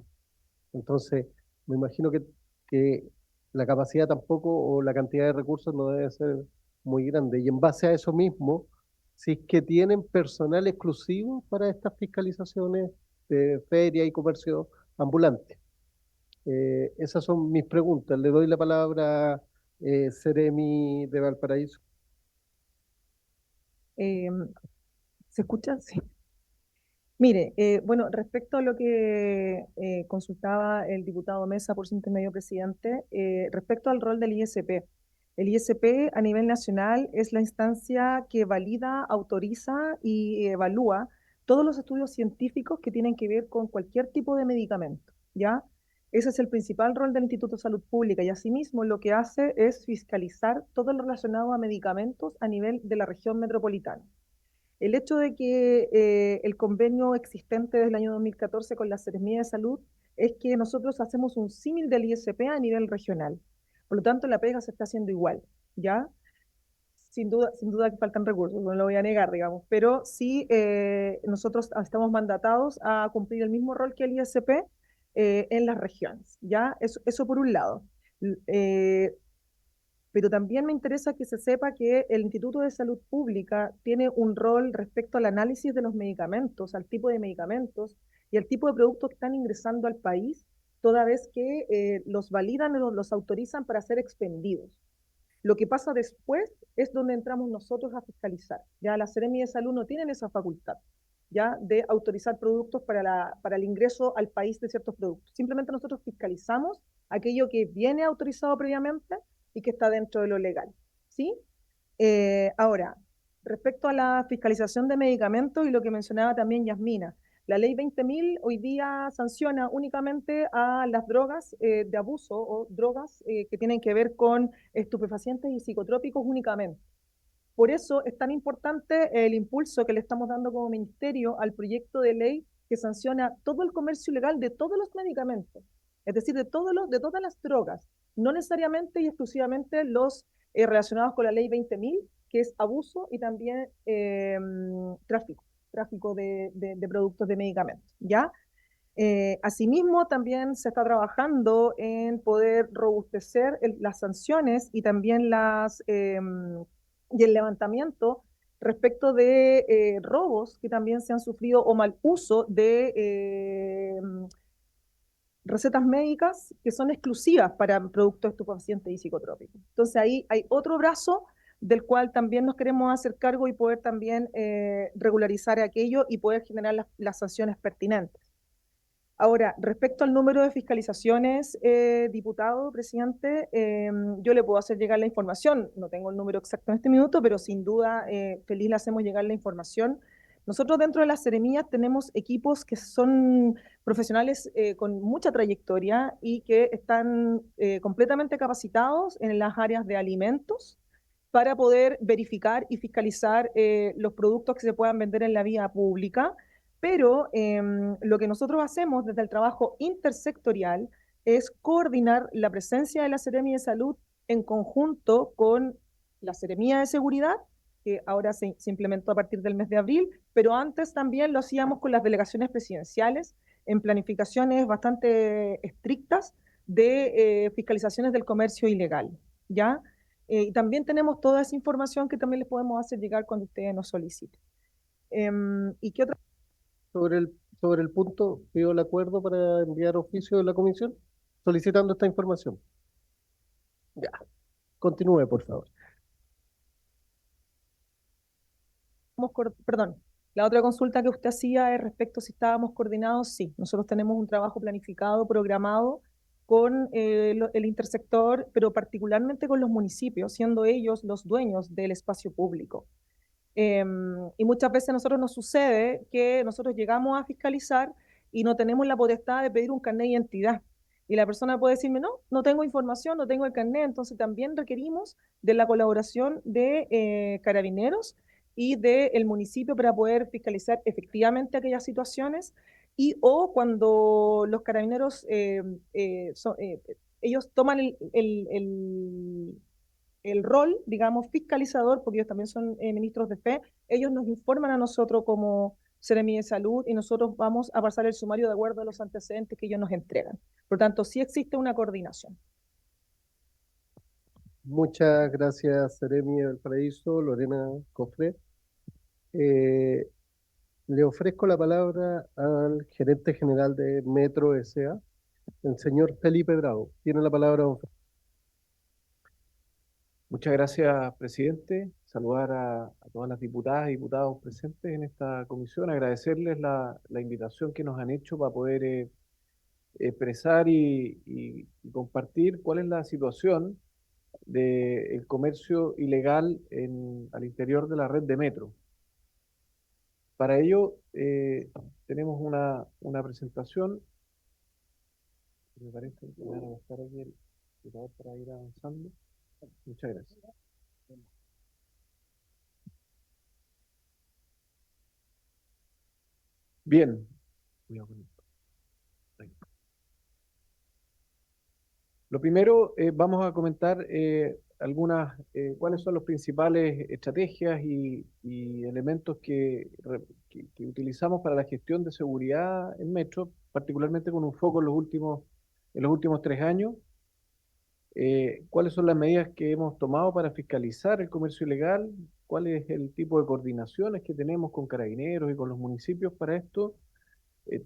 A: Entonces, me imagino que la capacidad tampoco o la cantidad de recursos no debe ser muy grande. Y en base a eso mismo, si es que tienen personal exclusivo para estas fiscalizaciones de feria y comercio ambulante. Esas son mis preguntas. Le doy la palabra a Seremi de Valparaíso.
H: ¿Se escucha? Sí. Mire, bueno, respecto a lo que consultaba el diputado Mesa por su intermedio, presidente, respecto al rol del ISP, El ISP a nivel nacional es la instancia que valida, autoriza y evalúa todos los estudios científicos que tienen que ver con cualquier tipo de medicamento, ¿ya? Ese es el principal rol del Instituto de Salud Pública y asimismo lo que hace es fiscalizar todo lo relacionado a medicamentos a nivel de la región metropolitana. El hecho de que el convenio existente desde el año 2014 con la Seremía de Salud es que nosotros hacemos un símil del ISP a nivel regional. Por lo tanto, la pega se está haciendo igual, ¿ya? Sin duda que faltan recursos, no lo voy a negar, digamos, pero sí nosotros estamos mandatados a cumplir el mismo rol que el ISP en las regiones, ¿ya? Eso por un lado. Pero también me interesa que se sepa que el Instituto de Salud Pública tiene un rol respecto al análisis de los medicamentos, al tipo de medicamentos y al tipo de productos que están ingresando al país, toda vez que los validan o los autorizan para ser expendidos. Lo que pasa después es donde entramos nosotros a fiscalizar. Ya la Seremi de Salud no tienen esa facultad, ya de autorizar productos para el ingreso al país de ciertos productos. Simplemente nosotros fiscalizamos aquello que viene autorizado previamente y que está dentro de lo legal, ¿sí? Ahora, respecto a la fiscalización de medicamentos y lo que mencionaba también Yasmina, la ley 20.000 hoy día sanciona únicamente a las drogas de abuso o drogas que tienen que ver con estupefacientes y psicotrópicos únicamente. Por eso es tan importante el impulso que le estamos dando como ministerio al proyecto de ley que sanciona todo el comercio ilegal de todos los medicamentos, es decir, de todas las drogas, no necesariamente y exclusivamente los relacionados con la ley 20.000, que es abuso y también tráfico de productos de medicamentos, ¿ya? Asimismo, también se está trabajando en poder robustecer las sanciones y también y el levantamiento respecto de robos que también se han sufrido o mal uso de recetas médicas que son exclusivas para productos estupefacientes y psicotrópicos. Entonces ahí hay otro brazo del cual también nos queremos hacer cargo y poder también regularizar aquello y poder generar las sanciones pertinentes. Ahora, respecto al número de fiscalizaciones, diputado, presidente, yo le puedo hacer llegar la información, no tengo el número exacto en este minuto, pero sin duda feliz le hacemos llegar la información. Nosotros dentro de las Seremías tenemos equipos que son profesionales con mucha trayectoria y que están completamente capacitados en las áreas de alimentos para poder verificar y fiscalizar los productos que se puedan vender en la vía pública. Pero lo que nosotros hacemos desde el trabajo intersectorial es coordinar la presencia de la Seremía de Salud en conjunto con la Seremía de Seguridad, que ahora se implementó a partir del mes de abril, pero antes también lo hacíamos con las delegaciones presidenciales en planificaciones bastante estrictas de fiscalizaciones del comercio ilegal, ¿ya? Y también tenemos toda esa información que también les podemos hacer llegar cuando ustedes nos soliciten. ¿Y qué otra?
A: Sobre el punto, pido el acuerdo para enviar oficio de la comisión solicitando esta información. Ya, continúe, por favor.
H: Perdón, la otra consulta que usted hacía es respecto a si estábamos coordinados. Sí, nosotros tenemos un trabajo planificado, programado con el intersector, pero particularmente con los municipios, siendo ellos los dueños del espacio público. Y muchas veces a nosotros nos sucede que nosotros llegamos a fiscalizar y no tenemos la potestad de pedir un carnet de identidad. Y la persona puede decirme, no tengo información, no tengo el carnet, entonces también requerimos de la colaboración de carabineros y del municipio para poder fiscalizar efectivamente aquellas situaciones y o cuando los carabineros, ellos toman el rol, digamos, fiscalizador, porque ellos también son ministros de fe, ellos nos informan a nosotros como Seremi de Salud y nosotros vamos a pasar el sumario de acuerdo a los antecedentes que ellos nos entregan. Por tanto, sí existe una coordinación.
A: Muchas gracias, Seremi del Paraíso, Lorena Cofré. Le ofrezco la palabra al gerente general de Metro S.A., el señor Felipe Bravo. Tiene la palabra, don Felipe.
J: Muchas gracias, presidente. Saludar a todas las diputadas y diputados presentes en esta comisión, agradecerles la invitación que nos han hecho para poder expresar y compartir cuál es la situación del comercio ilegal al interior de la red de metro. Para ello, tenemos una presentación. Me parece que me van a buscar aquí el computador para ir avanzando. Muchas gracias. Bien. Cuidado con esto. Ahí. Lo primero, vamos a comentar cuáles son las principales estrategias y elementos que utilizamos para la gestión de seguridad en Metro, particularmente con un foco en los últimos 3 años. Cuáles son las medidas que hemos tomado para fiscalizar el comercio ilegal, cuál es el tipo de coordinaciones que tenemos con carabineros y con los municipios para esto.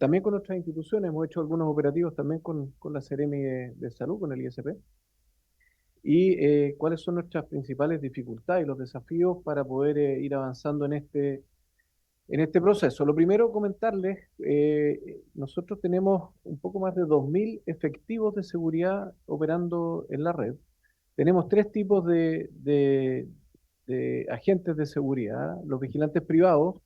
J: También con otras instituciones, hemos hecho algunos operativos también con la Seremi de Salud, con el ISP. Y cuáles son nuestras principales dificultades y los desafíos para poder ir avanzando en este proceso. Lo primero, comentarles, nosotros tenemos un poco más de 2.000 efectivos de seguridad operando en la red. Tenemos 3 tipos de agentes de seguridad: los vigilantes privados,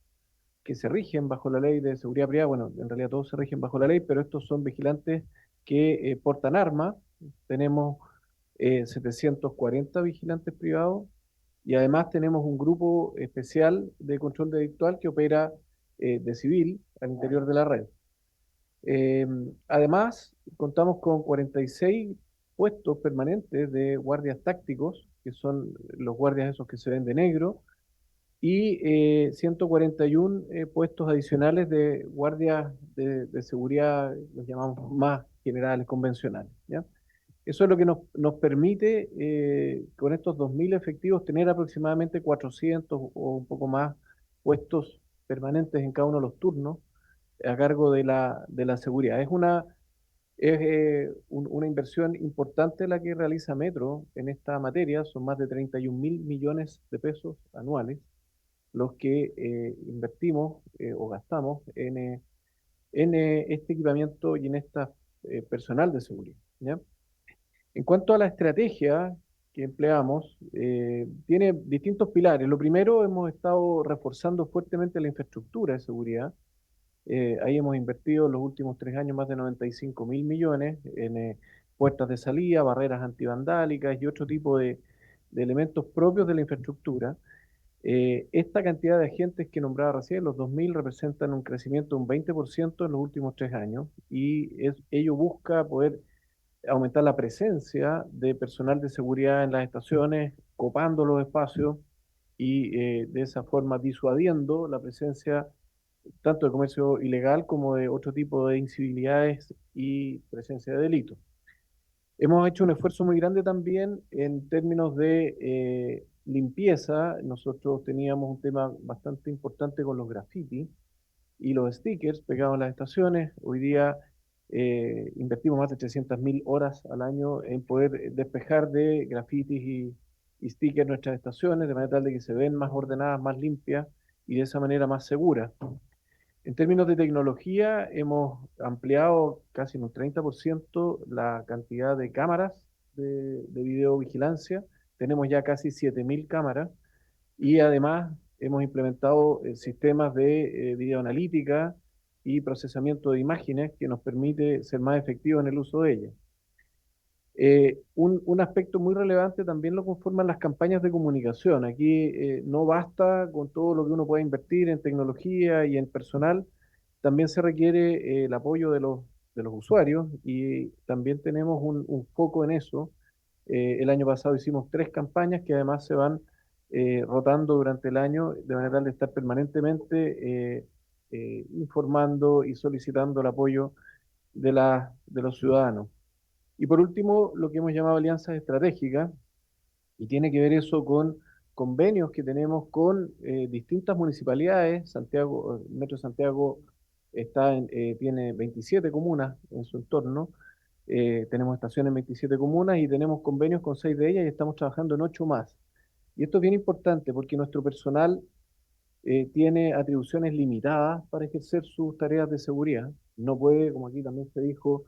J: que se rigen bajo la ley de seguridad privada. Bueno, en realidad todos se rigen bajo la ley, pero estos son vigilantes que portan armas. Tenemos 740 vigilantes privados y además tenemos un grupo especial de control delictual que opera de civil al interior de la red. Además, contamos con 46 puestos permanentes de guardias tácticos, que son los guardias esos que se ven de negro, y 141 puestos adicionales de guardias de seguridad, los llamamos más generales, convencionales, ¿ya? Eso es lo que nos permite, con estos 2.000 efectivos, tener aproximadamente 400 o un poco más puestos permanentes en cada uno de los turnos a cargo de la seguridad. Es una inversión importante la que realiza Metro en esta materia. Son más de 31.000 millones de pesos anuales los que invertimos o gastamos en este equipamiento y en esta personal de seguridad, ¿ya? En cuanto a la estrategia que empleamos, tiene distintos pilares. Lo primero, hemos estado reforzando fuertemente la infraestructura de seguridad. Ahí hemos invertido en los últimos 3 años más de 95.000 millones en puertas de salida, barreras antivandálicas y otro tipo de elementos propios de la infraestructura. Esta cantidad de agentes que nombraba recién, los 2.000, representan un crecimiento de un 20% en los últimos 3 años, y ello busca poder aumentar la presencia de personal de seguridad en las estaciones, copando los espacios y de esa forma disuadiendo la presencia tanto de comercio ilegal como de otro tipo de incivilidades y presencia de delitos. Hemos hecho un esfuerzo muy grande también en términos de limpieza. Nosotros teníamos un tema bastante importante con los grafitis y los stickers pegados en las estaciones. Hoy día invertimos más de 300.000 horas al año en poder despejar de grafitis y stickers nuestras estaciones, de manera tal de que se ven más ordenadas, más limpias y de esa manera más seguras. En términos de tecnología, hemos ampliado casi en un 30% la cantidad de cámaras de videovigilancia. Tenemos ya casi 7.000 cámaras y además hemos implementado sistemas de videoanalítica y procesamiento de imágenes que nos permite ser más efectivos en el uso de ellas. Un aspecto muy relevante también lo conforman las campañas de comunicación. Aquí no basta con todo lo que uno pueda invertir en tecnología y en personal, también se requiere el apoyo de los usuarios, y también tenemos un foco en eso. El año pasado hicimos 3 campañas que además se van rotando durante el año, de manera tal de estar permanentemente informando y solicitando el apoyo de los ciudadanos. Y por último, lo que hemos llamado alianzas estratégicas, y tiene que ver eso con convenios que tenemos con distintas municipalidades. Metro Santiago tiene 27 comunas en su entorno. Tenemos estaciones en 27 comunas y tenemos convenios con 6 de ellas y estamos trabajando en 8 más. Y esto es bien importante porque nuestro personal tiene atribuciones limitadas para ejercer sus tareas de seguridad. No puede, como aquí también se dijo,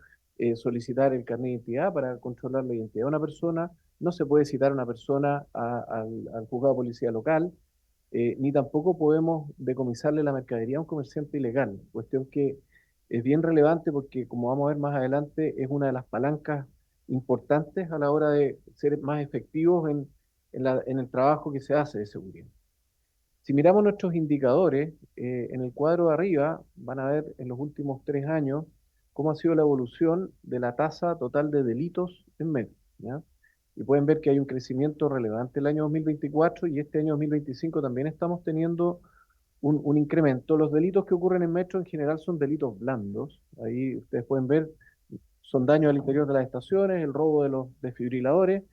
J: solicitar el carnet de identidad para controlar la identidad de una persona, no se puede citar a una persona al juzgado de policía local, ni tampoco podemos decomisarle la mercadería a un comerciante ilegal, cuestión que es bien relevante porque, como vamos a ver más adelante, es una de las palancas importantes a la hora de ser más efectivos en el trabajo que se hace de seguridad. Si miramos nuestros indicadores, en el cuadro de arriba van a ver en los últimos 3 años cómo ha sido la evolución de la tasa total de delitos en metro, ¿ya? Y pueden ver que hay un crecimiento relevante el año 2024 y este año 2025 también estamos teniendo un incremento. Los delitos que ocurren en metro en general son delitos blandos. Ahí ustedes pueden ver, son daños al interior de las estaciones, el robo de los desfibriladores.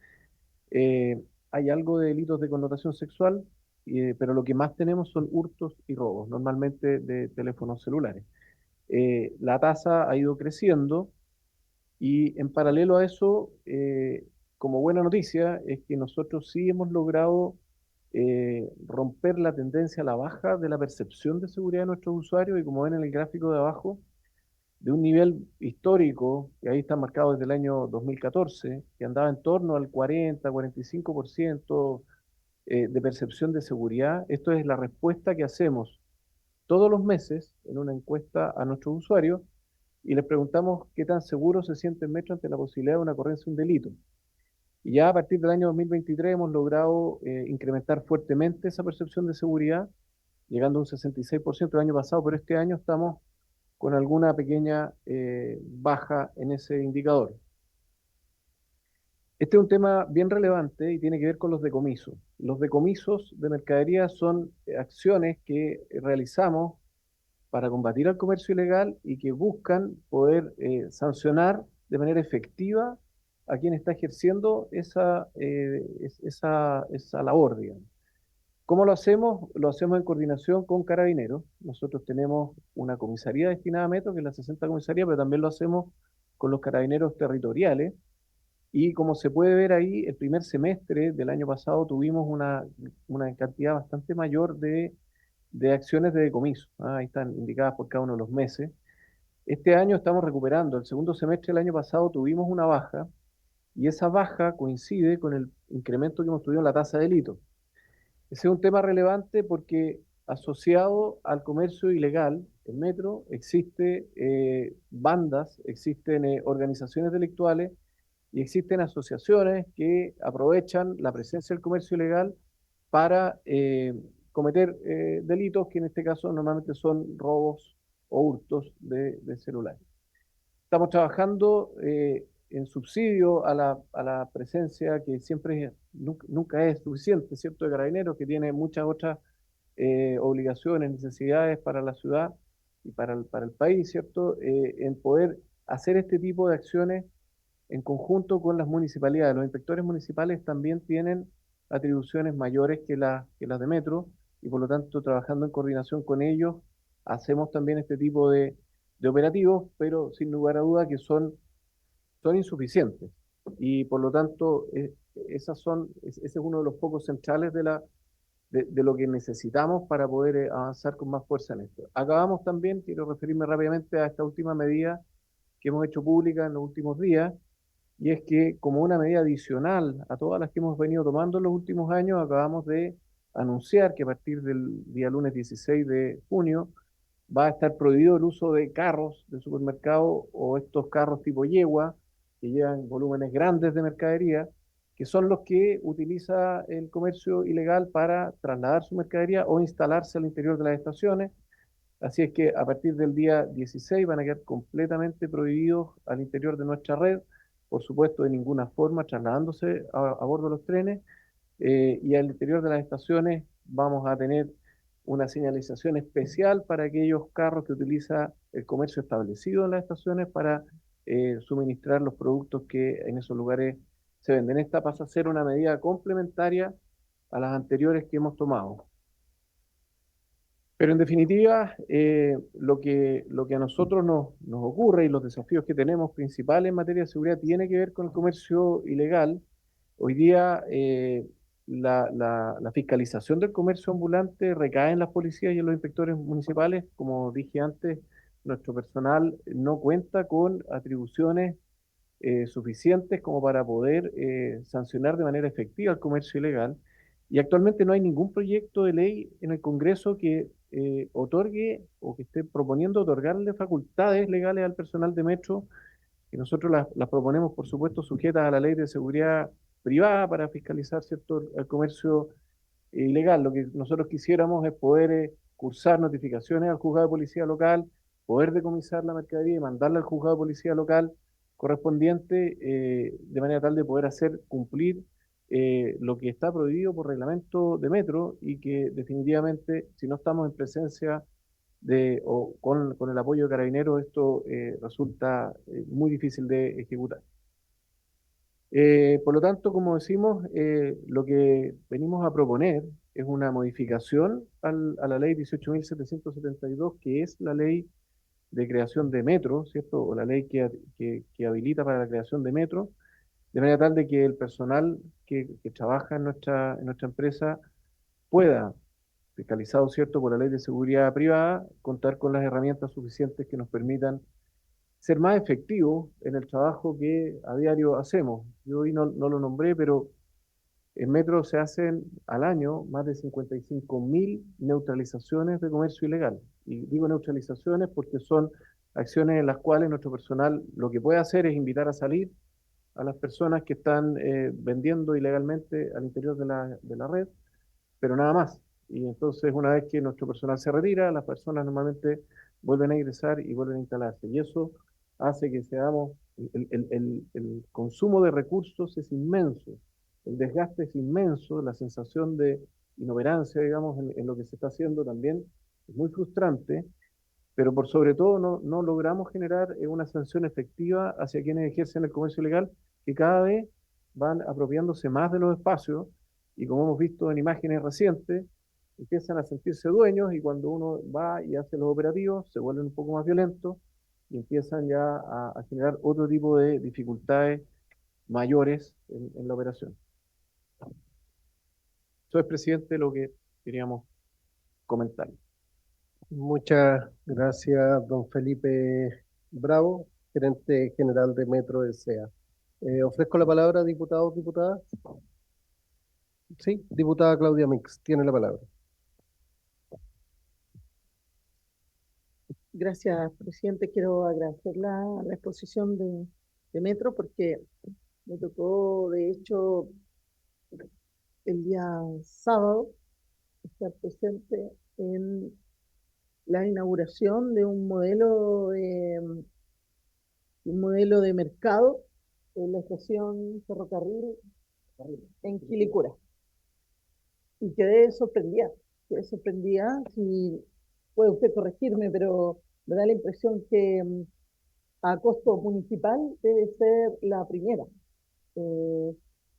J: Hay algo de delitos de connotación sexual, pero lo que más tenemos son hurtos y robos, normalmente de teléfonos celulares. La tasa ha ido creciendo y en paralelo a eso, como buena noticia, es que nosotros sí hemos logrado romper la tendencia a la baja de la percepción de seguridad de nuestros usuarios y como ven en el gráfico de abajo, de un nivel histórico, que ahí está marcado desde el año 2014, que andaba en torno al 40-45% de percepción de seguridad. Esto es la respuesta que hacemos todos los meses en una encuesta a nuestros usuarios y les preguntamos qué tan seguros se sienten Metro ante la posibilidad de una ocurrencia de un delito. Y ya a partir del año 2023 hemos logrado incrementar fuertemente esa percepción de seguridad, llegando a un 66% el año pasado, pero este año estamos con alguna pequeña baja en ese indicador. Este es un tema bien relevante y tiene que ver con los decomisos. Los decomisos de mercadería son acciones que realizamos para combatir al comercio ilegal y que buscan poder sancionar de manera efectiva a quien está ejerciendo esa labor, digamos. ¿Cómo lo hacemos? Lo hacemos en coordinación con Carabineros. Nosotros tenemos una comisaría destinada a Metro, que es la 60 comisaría, pero también lo hacemos con los carabineros territoriales. Y como se puede ver ahí, el primer semestre del año pasado tuvimos una cantidad bastante mayor de acciones de decomiso. Ahí están indicadas por cada uno de los meses. Este año estamos recuperando. El segundo semestre del año pasado tuvimos una baja y esa baja coincide con el incremento que hemos tenido en la tasa de delitos. Ese es un tema relevante porque asociado al comercio ilegal en Metro existe bandas, existen organizaciones delictuales y existen asociaciones que aprovechan la presencia del comercio ilegal para cometer delitos que en este caso normalmente son robos o hurtos de celulares. Estamos trabajando en subsidio a la presencia que siempre nunca es suficiente, ¿cierto?, de Carabineros, que tiene muchas otras obligaciones, necesidades para la ciudad y para el país, ¿cierto?, en poder hacer este tipo de acciones en conjunto con las municipalidades. Los inspectores municipales también tienen atribuciones mayores que las de Metro y por lo tanto trabajando en coordinación con ellos hacemos también este tipo de operativos, pero sin lugar a duda que son insuficientes y por lo tanto ese es uno de los focos centrales de lo que necesitamos para poder avanzar con más fuerza en esto. Acabamos también, quiero referirme rápidamente a esta última medida que hemos hecho pública en los últimos días, y es que como una medida adicional a todas las que hemos venido tomando en los últimos años, acabamos de anunciar que a partir del día lunes 16 de junio va a estar prohibido el uso de carros de supermercado o estos carros tipo yegua que llevan volúmenes grandes de mercadería, que son los que utiliza el comercio ilegal para trasladar su mercadería o instalarse al interior de las estaciones. Así es que a partir del día 16 van a quedar completamente prohibidos al interior de nuestra red, por supuesto de ninguna forma trasladándose a bordo de los trenes, y al interior de las estaciones vamos a tener una señalización especial para aquellos carros que utiliza el comercio establecido en las estaciones para suministrar los productos que en esos lugares se venden. Esta pasa a ser una medida complementaria a las anteriores que hemos tomado. Pero en definitiva, lo que a nosotros nos ocurre y los desafíos que tenemos principales en materia de seguridad tiene que ver con el comercio ilegal. Hoy día la fiscalización del comercio ambulante recae en las policías y en los inspectores municipales. Como dije antes, nuestro personal no cuenta con atribuciones suficientes como para poder sancionar de manera efectiva el comercio ilegal. Y actualmente no hay ningún proyecto de ley en el Congreso que otorgue o que esté proponiendo otorgarle facultades legales al personal de Metro, y nosotros las proponemos, por supuesto, sujetas a la ley de seguridad privada para fiscalizar, ¿cierto?, el comercio ilegal. Lo que nosotros quisiéramos es poder cursar notificaciones al juzgado de policía local, poder decomisar la mercadería y mandarla al juzgado de policía local correspondiente, de manera tal de poder hacer cumplir lo que está prohibido por reglamento de Metro, y que definitivamente, si no estamos en presencia o con el apoyo de Carabineros, esto resulta muy difícil de ejecutar. Por lo tanto, como decimos, lo que venimos a proponer es una modificación a la ley 18.772, que es la ley de creación de Metro, ¿cierto? O la ley que habilita para la creación de Metro, de manera tal de que el personal que trabaja en nuestra empresa pueda, fiscalizado, ¿cierto?, por la ley de seguridad privada, contar con las herramientas suficientes que nos permitan ser más efectivos en el trabajo que a diario hacemos. Yo hoy no lo nombré, pero en Metro se hacen al año más de 55.000 neutralizaciones de comercio ilegal. Y digo neutralizaciones porque son acciones en las cuales nuestro personal lo que puede hacer es invitar a salir a las personas que están vendiendo ilegalmente al interior de la red, pero nada más. Y entonces, una vez que nuestro personal se retira, las personas normalmente vuelven a ingresar y vuelven a instalarse. Y eso hace que seamos, el consumo de recursos es inmenso, el desgaste es inmenso, la sensación de inoperancia, digamos, en lo que se está haciendo también es muy frustrante, pero por sobre todo no logramos generar una sanción efectiva hacia quienes ejercen el comercio ilegal, que cada vez van apropiándose más de los espacios, y como hemos visto en imágenes recientes, empiezan a sentirse dueños, y cuando uno va y hace los operativos se vuelven un poco más violentos y empiezan ya a generar otro tipo de dificultades mayores en la operación. Eso es, presidente, lo que queríamos comentar.
A: Muchas gracias, don Felipe Bravo, gerente general de Metro S.A. Ofrezco la palabra, diputados, diputadas. Sí, diputada Claudia Mix, tiene la palabra.
E: Gracias, presidente. Quiero agradecer la exposición de Metro, porque me tocó, de hecho, el día sábado estar presente en la inauguración de un modelo de mercado en la estación ferrocarril en Quilicura. Y quedé sorprendida, si puede usted corregirme, pero me da la impresión que a costo municipal debe ser la primera,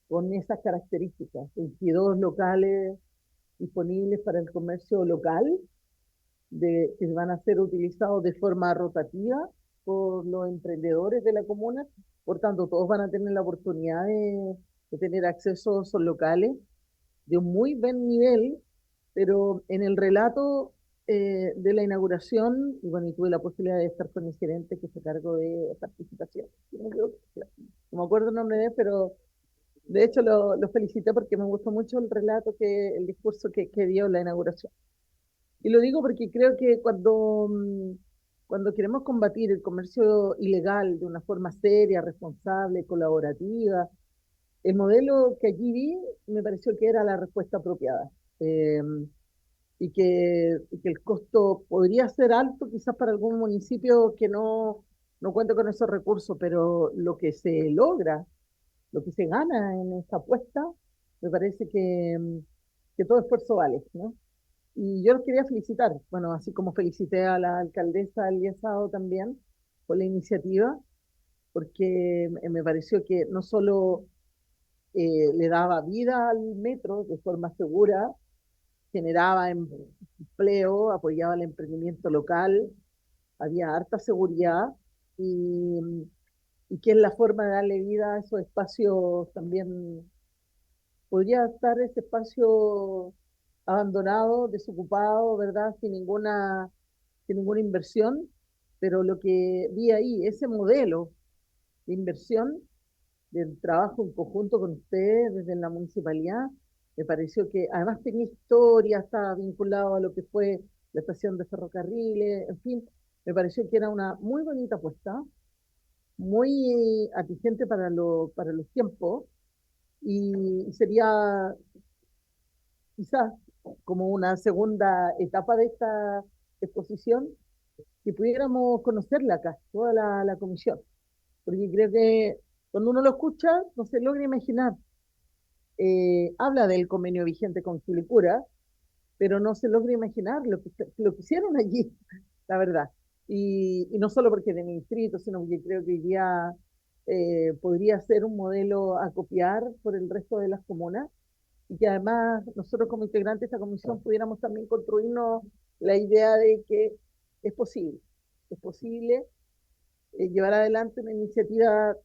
E: con esas características: 22 locales disponibles para el comercio local, que van a ser utilizados de forma rotativa por los emprendedores de la comuna. Por tanto, todos van a tener la oportunidad de tener acceso a esos locales de un muy buen nivel, pero en el relato de la inauguración, y bueno, y tuve la posibilidad de estar con el gerente que se cargó de participación. No me acuerdo el nombre de él, pero de hecho lo felicité porque me gustó mucho el relato, el discurso que dio en la inauguración. Y lo digo porque creo que cuando queremos combatir el comercio ilegal de una forma seria, responsable, colaborativa, el modelo que allí vi me pareció que era la respuesta apropiada. Y que el costo podría ser alto quizás para algún municipio que no cuente con esos recursos, pero lo que se logra, lo que se gana en esta apuesta, me parece que todo esfuerzo vale, ¿no? Y yo los quería felicitar, bueno, así como felicité a la alcaldesa el día sábado también por la iniciativa, porque me pareció que no solo le daba vida al metro de forma segura, generaba empleo, apoyaba el emprendimiento local, había harta seguridad, y que es la forma de darle vida a esos espacios. También podría estar ese espacio abandonado, desocupado, ¿verdad? Sin ninguna inversión, pero lo que vi ahí, ese modelo inversión, del trabajo en conjunto con ustedes desde la municipalidad. Me pareció que además tenía historia, estaba vinculado a lo que fue la estación de ferrocarriles, en fin, me pareció que era una muy bonita apuesta, muy atingente para los tiempos, y sería quizás como una segunda etapa de esta exposición, que pudiéramos conocerla acá, toda la comisión, porque creo que cuando uno lo escucha no se logra imaginar. Habla del convenio vigente con Quilicura, pero no se logra imaginar lo que hicieron allí, la verdad. Y no solo porque es de mi distrito, sino porque creo que hoy día podría ser un modelo a copiar por el resto de las comunas, y que además nosotros como integrantes de esta comisión pudiéramos también construirnos la idea de que es posible llevar adelante una iniciativa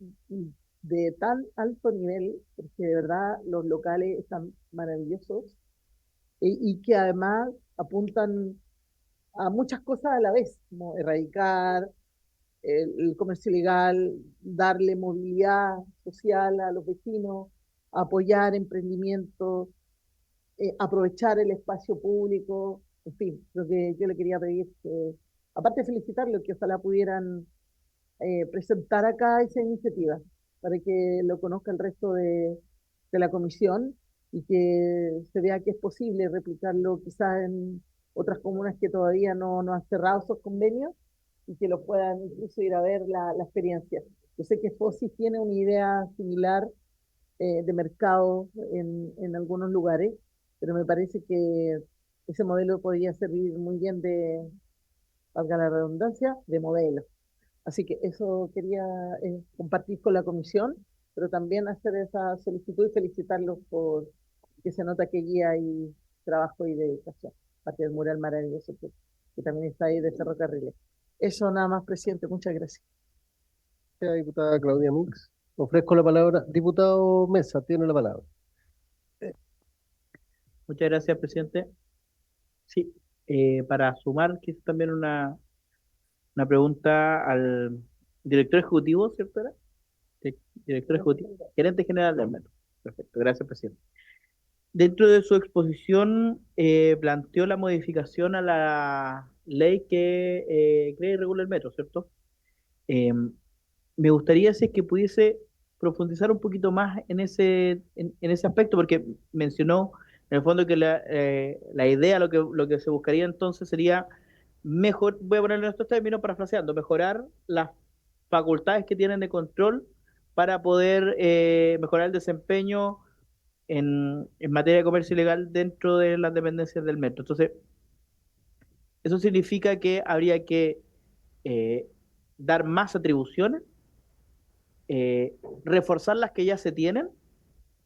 E: de tan alto nivel, porque de verdad los locales están maravillosos, y que además apuntan a muchas cosas a la vez, como erradicar el comercio ilegal, darle movilidad social a los vecinos, apoyar emprendimientos, aprovechar el espacio público, en fin, lo que yo le quería pedir, aparte de felicitarlo, que ojalá pudieran presentar acá esa iniciativa para que lo conozca el resto de la comisión, y que se vea que es posible replicarlo quizás en otras comunas que todavía no han cerrado esos convenios, y que lo puedan incluso ir a ver la experiencia. Yo sé que FOSI tiene una idea similar de mercado en algunos lugares, pero me parece que ese modelo podría servir muy bien valga la redundancia, de modelo. Así que eso quería compartir con la comisión, pero también hacer esa solicitud y felicitarlos por que se nota que allí hay trabajo y dedicación, aparte del mural maravilloso que también está ahí de ferrocarriles. Eso nada más, presidente, muchas gracias.
A: Gracias, diputada Claudia Mix. Ofrezco la palabra. Diputado Mesa, tiene la palabra.
D: Muchas gracias, presidente. Sí, para sumar, quizás también una pregunta al director ejecutivo, ¿cierto era? Sí, director ejecutivo, gerente general del metro. Perfecto, gracias, presidente. Dentro de su exposición, planteó la modificación a la ley que crea y regula el metro, ¿cierto? Eh, Me gustaría si es que pudiese profundizar un poquito más en ese aspecto, porque mencionó en el fondo que la idea, lo que se buscaría entonces sería mejor, voy a ponerlo en estos términos parafraseando, mejorar las facultades que tienen de control para poder mejorar el desempeño en materia de comercio ilegal dentro de las dependencias del metro. Entonces, eso significa que habría que eh, dar más atribuciones, reforzar las que ya se tienen,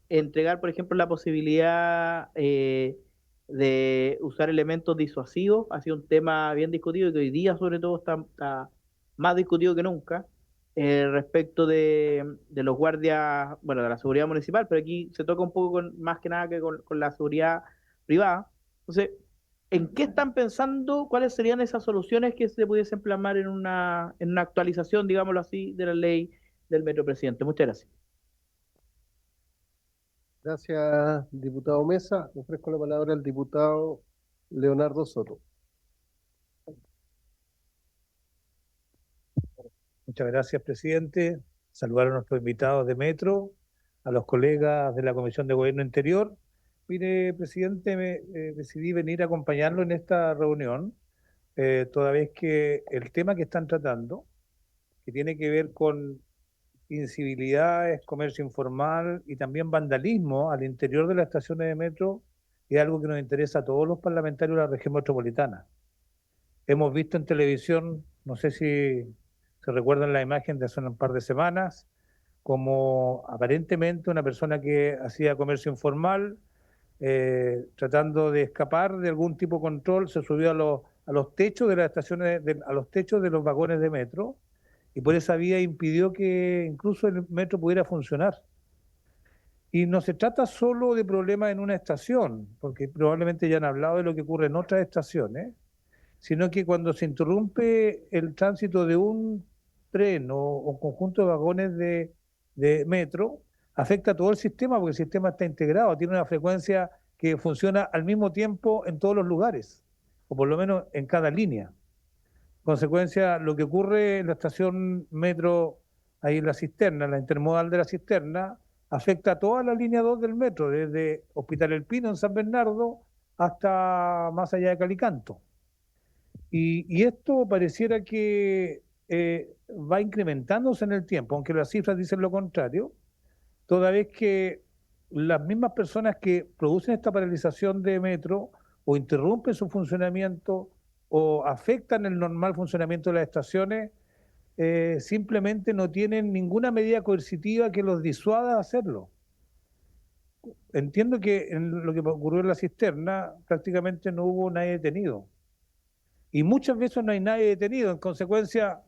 D: entregar, por ejemplo, la posibilidad de usar elementos disuasivos. Ha sido un tema bien discutido y que hoy día sobre todo está más discutido que nunca, respecto de los guardias, bueno, de la seguridad municipal, pero aquí se toca un poco más que nada que con la seguridad privada. Entonces, ¿en qué están pensando? ¿Cuáles serían esas soluciones que se pudiesen plasmar en una actualización, digámoslo así, de la ley del metro, presidente? Muchas gracias.
A: Gracias, diputado Mesa. Ofrezco la palabra al diputado Leonardo Soto.
K: Muchas gracias, presidente. Saludar a nuestros invitados de Metro, a los colegas de la Comisión de Gobierno Interior. Mire, presidente, decidí venir a acompañarlo en esta reunión, toda vez que el tema que están tratando, que tiene que ver con incivilidades, comercio informal y también vandalismo al interior de las estaciones de metro, es algo que nos interesa a todos los parlamentarios de la región metropolitana. Hemos visto en televisión, no sé si se recuerdan la imagen de hace un par de semanas, como aparentemente una persona que hacía comercio informal, tratando de escapar de algún tipo de control, se subió a los techos de las estaciones, a los techos de los vagones de metro, y por esa vía impidió que incluso el metro pudiera funcionar. Y no se trata solo de problemas en una estación, porque probablemente ya han hablado de lo que ocurre en otras estaciones, sino que cuando se interrumpe el tránsito de un tren o conjunto de vagones de metro, afecta a todo el sistema porque el sistema está integrado, tiene una frecuencia que funciona al mismo tiempo en todos los lugares, o por lo menos en cada línea. Consecuencia, lo que ocurre en la estación metro, ahí en la cisterna, la intermodal de la cisterna, afecta a toda la línea 2 del metro, desde Hospital El Pino en San Bernardo hasta más allá de Calicanto. Y esto pareciera que va incrementándose en el tiempo, aunque las cifras dicen lo contrario, toda vez que las mismas personas que producen esta paralización de metro o interrumpen su funcionamiento o afectan el normal funcionamiento de las estaciones, simplemente no tienen ninguna medida coercitiva que los disuada a hacerlo. Entiendo que en lo que ocurrió en la cisterna prácticamente no hubo nadie detenido. Y muchas veces no hay nadie detenido, en consecuencia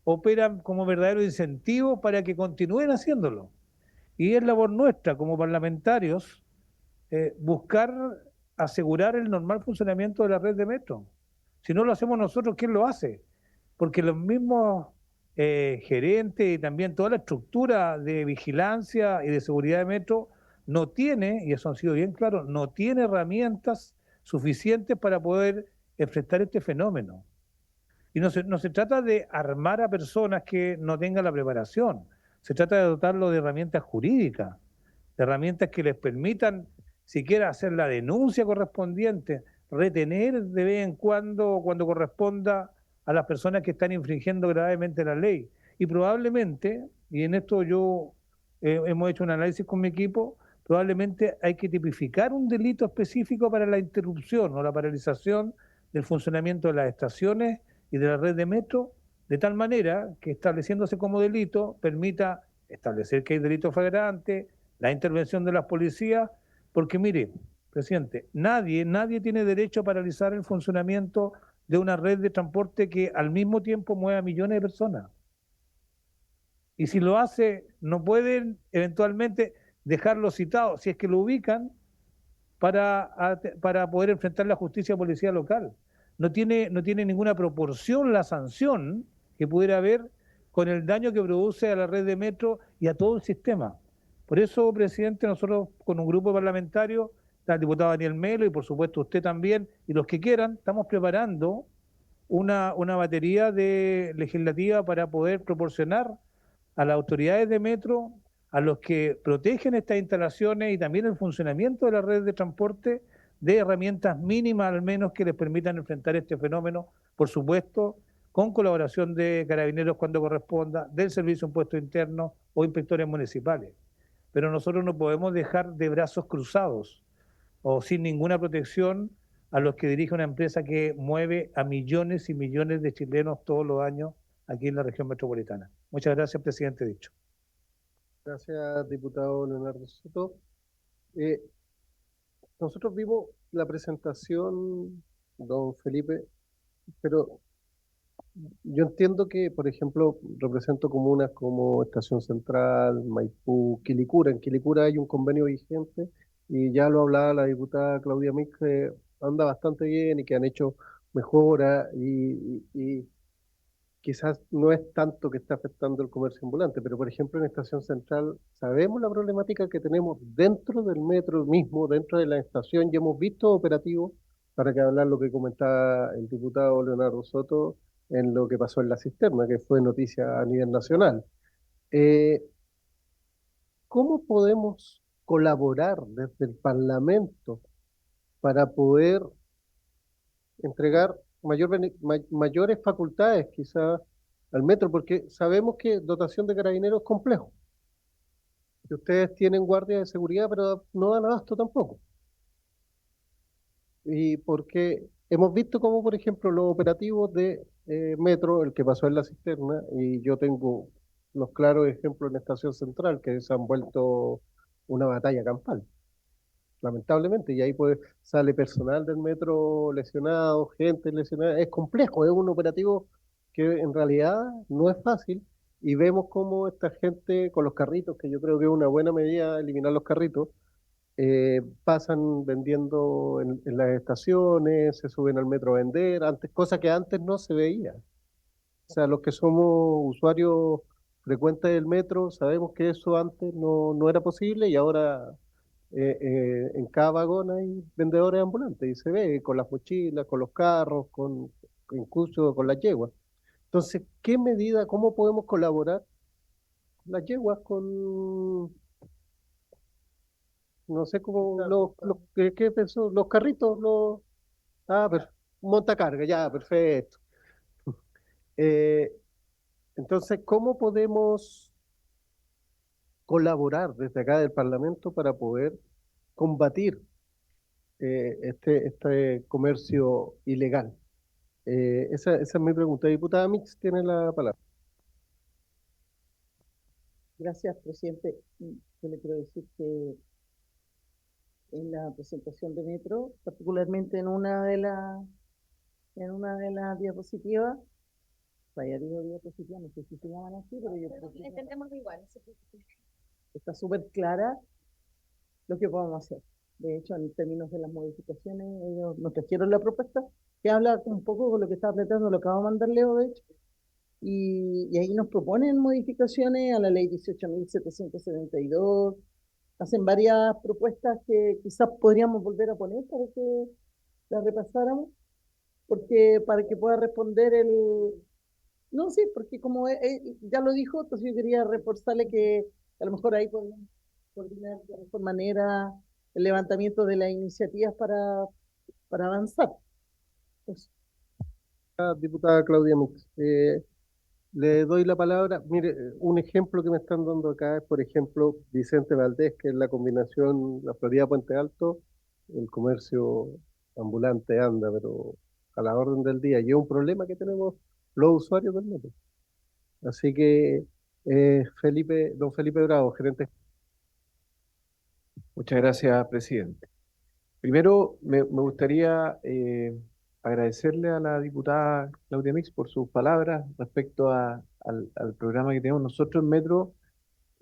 K: operan como verdadero incentivo para que continúen haciéndolo. Y es labor nuestra como parlamentarios buscar asegurar el normal funcionamiento de la red de metro. Si no lo hacemos nosotros, ¿quién lo hace? Porque los mismos gerentes y también toda la estructura de vigilancia y de seguridad de metro no tiene, y eso han sido bien claros, no tiene herramientas suficientes para poder enfrentar este fenómeno. Y no se trata de armar a personas que no tengan la preparación, se trata de dotarlo de herramientas jurídicas, de herramientas que les permitan siquiera hacer la denuncia correspondiente, retener de vez en cuando corresponda a las personas que están infringiendo gravemente la ley. Y probablemente, y en esto yo hemos hecho un análisis con mi equipo, probablemente hay que tipificar un delito específico para la interrupción o la paralización del funcionamiento de las estaciones y de la red de metro, de tal manera que estableciéndose como delito permita establecer que hay delito flagrante, la intervención de las policías, porque mire, presidente, nadie tiene derecho a paralizar el funcionamiento de una red de transporte que al mismo tiempo mueve a millones de personas. Y si lo hace, no pueden eventualmente dejarlo citado, si es que lo ubican, para poder enfrentar la justicia policial local. No tiene ninguna proporción la sanción que pudiera haber con el daño que produce a la red de metro y a todo el sistema. Por eso, presidente, nosotros con un grupo parlamentario, está el diputado Daniel Melo y por supuesto usted también, y los que quieran, estamos preparando una batería de legislativa para poder proporcionar a las autoridades de metro, a los que protegen estas instalaciones y también el funcionamiento de la red de transporte, de herramientas mínimas al menos que les permitan enfrentar este fenómeno, por supuesto, con colaboración de carabineros cuando corresponda, del Servicio de Impuestos Internos o inspectores municipales. Pero nosotros no podemos dejar de brazos cruzados o sin ninguna protección a los que dirige una empresa que mueve a millones y millones de chilenos todos los años aquí en la región metropolitana. Muchas gracias, presidente Dicho.
A: Gracias, diputado Leonardo Soto. Nosotros vimos la presentación, don Felipe, pero yo entiendo que, por ejemplo, represento comunas como Estación Central, Maipú, Quilicura. En Quilicura hay un convenio vigente y ya lo hablaba la diputada Claudia Mix, que anda bastante bien y que han hecho mejoras y quizás no es tanto que está afectando el comercio ambulante, pero por ejemplo en Estación Central sabemos la problemática que tenemos dentro del metro mismo, dentro de la estación, y hemos visto operativos, para que hablar lo que comentaba el diputado Leonardo Soto, en lo que pasó en la cisterna, que fue noticia a nivel nacional. ¿Cómo podemos colaborar desde el Parlamento para poder entregar mayores facultades quizás al metro? Porque sabemos que dotación de carabineros es complejo, que ustedes tienen guardias de seguridad, pero no dan abasto tampoco. Y porque hemos visto como, por ejemplo, los operativos de metro, el que pasó en la cisterna, y yo tengo los claros ejemplos en Estación Central, que se han vuelto una batalla campal, lamentablemente, y ahí pues sale personal del metro lesionado, gente lesionada, es complejo, es un operativo que en realidad no es fácil, y vemos cómo esta gente con los carritos, que yo creo que es una buena medida eliminar los carritos, pasan vendiendo en las estaciones, se suben al metro a vender, antes, cosa que antes no se veía. O sea, los que somos usuarios frecuentes del metro, sabemos que eso antes no era posible y ahora en cada vagón hay vendedores ambulantes y se ve con las mochilas, con los carros, incluso con las yeguas. Entonces, ¿qué medida, cómo podemos colaborar con las yeguas, no sé cómo, ¿qué pensó? Los carritos, montacarga, ya, perfecto. Eh, entonces, ¿cómo podemos colaborar desde acá del Parlamento para poder combatir este comercio ilegal? Esa es mi pregunta. Diputada Mix tiene la palabra.
E: Gracias, presidente. Yo le quiero decir que en la presentación de Metro, particularmente en una de las diapositivas, vaya, digo diapositivas, no sé si se llaman así, pero yo creo que
G: Entendemos igual.
E: está súper clara lo que podemos hacer. De hecho, en términos de las modificaciones, ellos nos trajeron la propuesta, que habla un poco con lo que estaba planteando, lo acabo de mandar Leo, de hecho, y ahí nos proponen modificaciones a la ley 18.772, hacen varias propuestas que quizás podríamos volver a poner para que las repasáramos, porque para que pueda responder No, sí, porque como ya lo dijo, entonces yo quería reforzarle que a lo mejor ahí podemos coordinar de mejor manera el levantamiento de las iniciativas para avanzar. Eso.
A: Diputada Claudia Mix, le doy la palabra. Mire, un ejemplo que me están dando acá es, por ejemplo, Vicente Valdés, que es la combinación, la Florida Puente Alto, el comercio ambulante anda, pero a la orden del día. Y es un problema que tenemos los usuarios del metro. Así que, don Felipe Bravo, gerente.
J: Muchas gracias, presidente. Primero, me gustaría agradecerle a la diputada Claudia Mix por sus palabras respecto al programa que tenemos nosotros en Metro.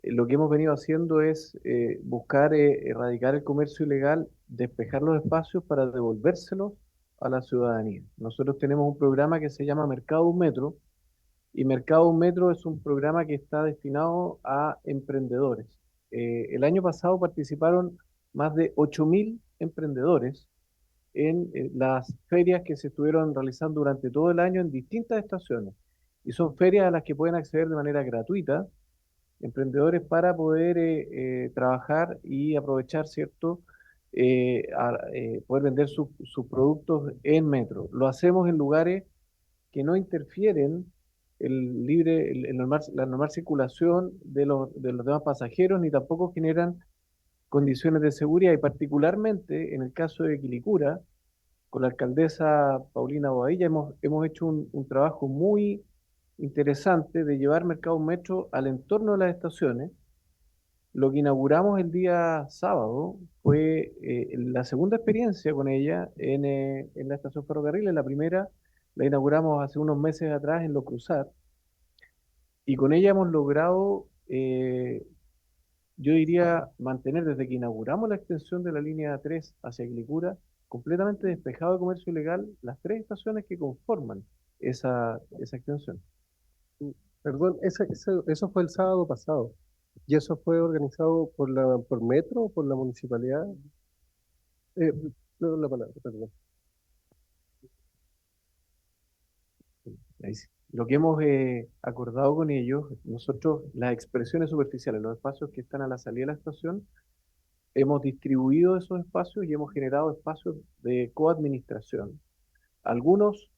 J: Lo que hemos venido haciendo es buscar erradicar el comercio ilegal, despejar los espacios para devolvérselos a la ciudadanía. Nosotros tenemos un programa que se llama Mercado Un Metro, y Mercado Un Metro es un programa que está destinado a emprendedores. El año pasado participaron más de 8.000 emprendedores en las ferias que se estuvieron realizando durante todo el año en distintas estaciones. Y son ferias a las que pueden acceder de manera gratuita emprendedores para poder trabajar y aprovechar, ¿cierto? Poder vender sus productos en metro. Lo hacemos en lugares que no interfieren la normal circulación de los demás pasajeros, ni tampoco generan condiciones de seguridad. Y particularmente en el caso de Quilicura, con la alcaldesa Paulina Bobadilla, hemos hecho un trabajo muy interesante de llevar Mercado Metro al entorno de las estaciones. Lo que inauguramos el día sábado fue la segunda experiencia con ella en la estación ferrocarril. La primera la inauguramos hace unos meses atrás en Lo Cruzar, y con ella hemos logrado, yo diría, mantener desde que inauguramos la extensión de la línea 3 hacia Quilicura, completamente despejado de comercio ilegal las tres estaciones que conforman esa extensión.
A: Perdón, eso fue el sábado pasado. ¿Y eso fue organizado por Metro o por la municipalidad? Le doy la palabra, perdón.
J: Ahí sí. Lo que hemos acordado con ellos, nosotros, las expresiones superficiales, los espacios que están a la salida de la estación, hemos distribuido esos espacios y hemos generado espacios de coadministración. Algunos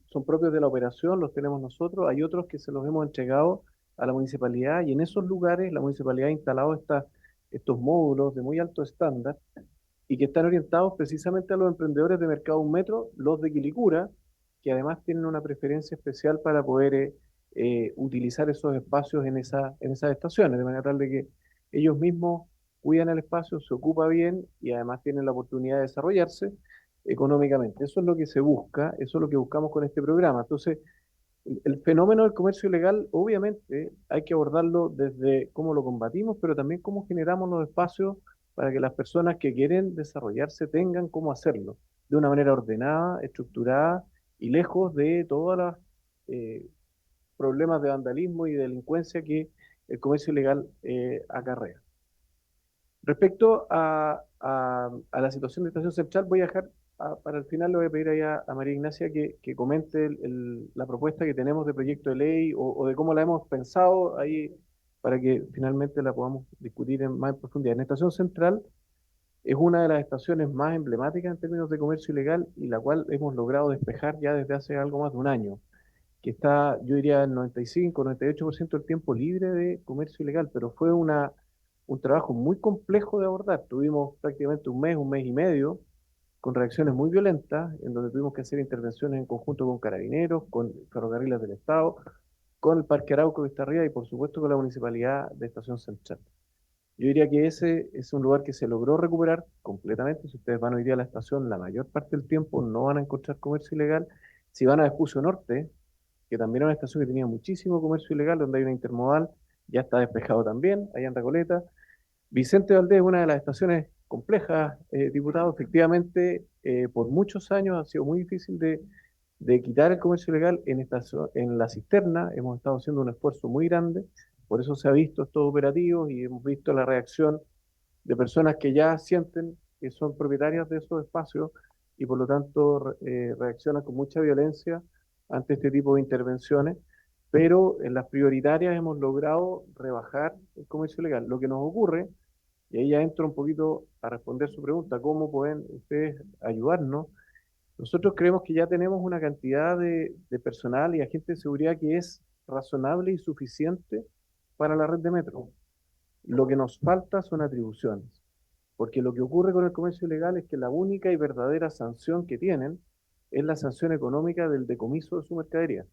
J: son propios de la operación, los tenemos nosotros, hay otros que se los hemos entregado a la municipalidad, y en esos lugares la municipalidad ha instalado estos módulos de muy alto estándar y que están orientados precisamente a los emprendedores de Mercado Un Metro, los de Quilicura, que además tienen una preferencia especial para poder utilizar esos espacios en esas estaciones, de manera tal de que ellos mismos cuidan el espacio, se ocupa bien y además tienen la oportunidad de desarrollarse económicamente. Eso es lo que se busca, eso es lo que buscamos con este programa. Entonces, el fenómeno del comercio ilegal, obviamente, hay que abordarlo desde cómo lo combatimos, pero también cómo generamos los espacios para que las personas que quieren desarrollarse tengan cómo hacerlo, de una manera ordenada, estructurada y lejos de todas las problemas de vandalismo y delincuencia que el comercio ilegal acarrea. Respecto a la situación de Estación Central, voy a dejar para el final, le voy a pedir ahí a María Ignacia que comente la propuesta que tenemos de proyecto de ley o de cómo la hemos pensado ahí para que finalmente la podamos discutir más en profundidad. En Estación Central es una de las estaciones más emblemáticas en términos de comercio ilegal y la cual hemos logrado despejar ya desde hace algo más de un año, que está, yo diría, el 95, 98% del tiempo libre de comercio ilegal, pero fue un trabajo muy complejo de abordar. Tuvimos prácticamente un mes y medio, con reacciones muy violentas, en donde tuvimos que hacer intervenciones en conjunto con Carabineros, con Ferrocarriles del Estado, con el Parque Arauco que está arriba y por supuesto con la Municipalidad de Estación Central. Yo diría que ese es un lugar que se logró recuperar completamente. Si ustedes van hoy día a la estación, la mayor parte del tiempo no van a encontrar comercio ilegal. Si van a Vespucio Norte, que también era una estación que tenía muchísimo comercio ilegal, donde hay una intermodal, ya está despejado también, allá en Recoleta. Vicente Valdés es una de las estaciones complejas, diputado. Efectivamente, por muchos años ha sido muy difícil de quitar el comercio ilegal en la cisterna. Hemos estado haciendo un esfuerzo muy grande, por eso se ha visto estos operativos y hemos visto la reacción de personas que ya sienten que son propietarias de esos espacios y por lo tanto reaccionan con mucha violencia ante este tipo de intervenciones, pero en las prioritarias hemos logrado rebajar el comercio ilegal. Lo que nos ocurre, y ahí ya entro un poquito a responder su pregunta, ¿cómo pueden ustedes ayudarnos? Nosotros creemos que ya tenemos una cantidad de personal y agentes de seguridad que es razonable y suficiente para la red de metro. Lo que nos falta son atribuciones, porque lo que ocurre con el comercio ilegal es que la única y verdadera sanción que tienen es la sanción económica del decomiso de su mercadería.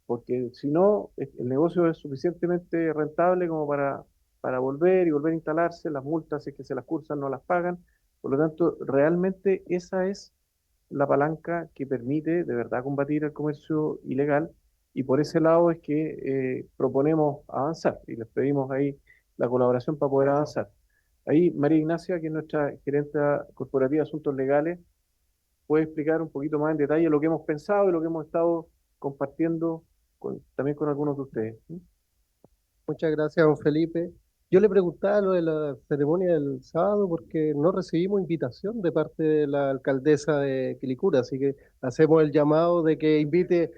J: Porque si no, el negocio es suficientemente rentable como para volver a instalarse, las multas, si es que se las cursan, no las pagan. Por lo tanto, realmente esa es la palanca que permite de verdad combatir el comercio ilegal y por ese lado es que proponemos avanzar y les pedimos ahí la colaboración para poder avanzar. Ahí María Ignacia, que es nuestra gerente corporativa de asuntos legales, puede explicar un poquito más en detalle lo que hemos pensado y lo que hemos estado compartiendo también con algunos de ustedes.
A: Muchas gracias, don Felipe. Yo le preguntaba lo de la ceremonia del sábado porque no recibimos invitación de parte de la alcaldesa de Quilicura, así que hacemos el llamado de que invite.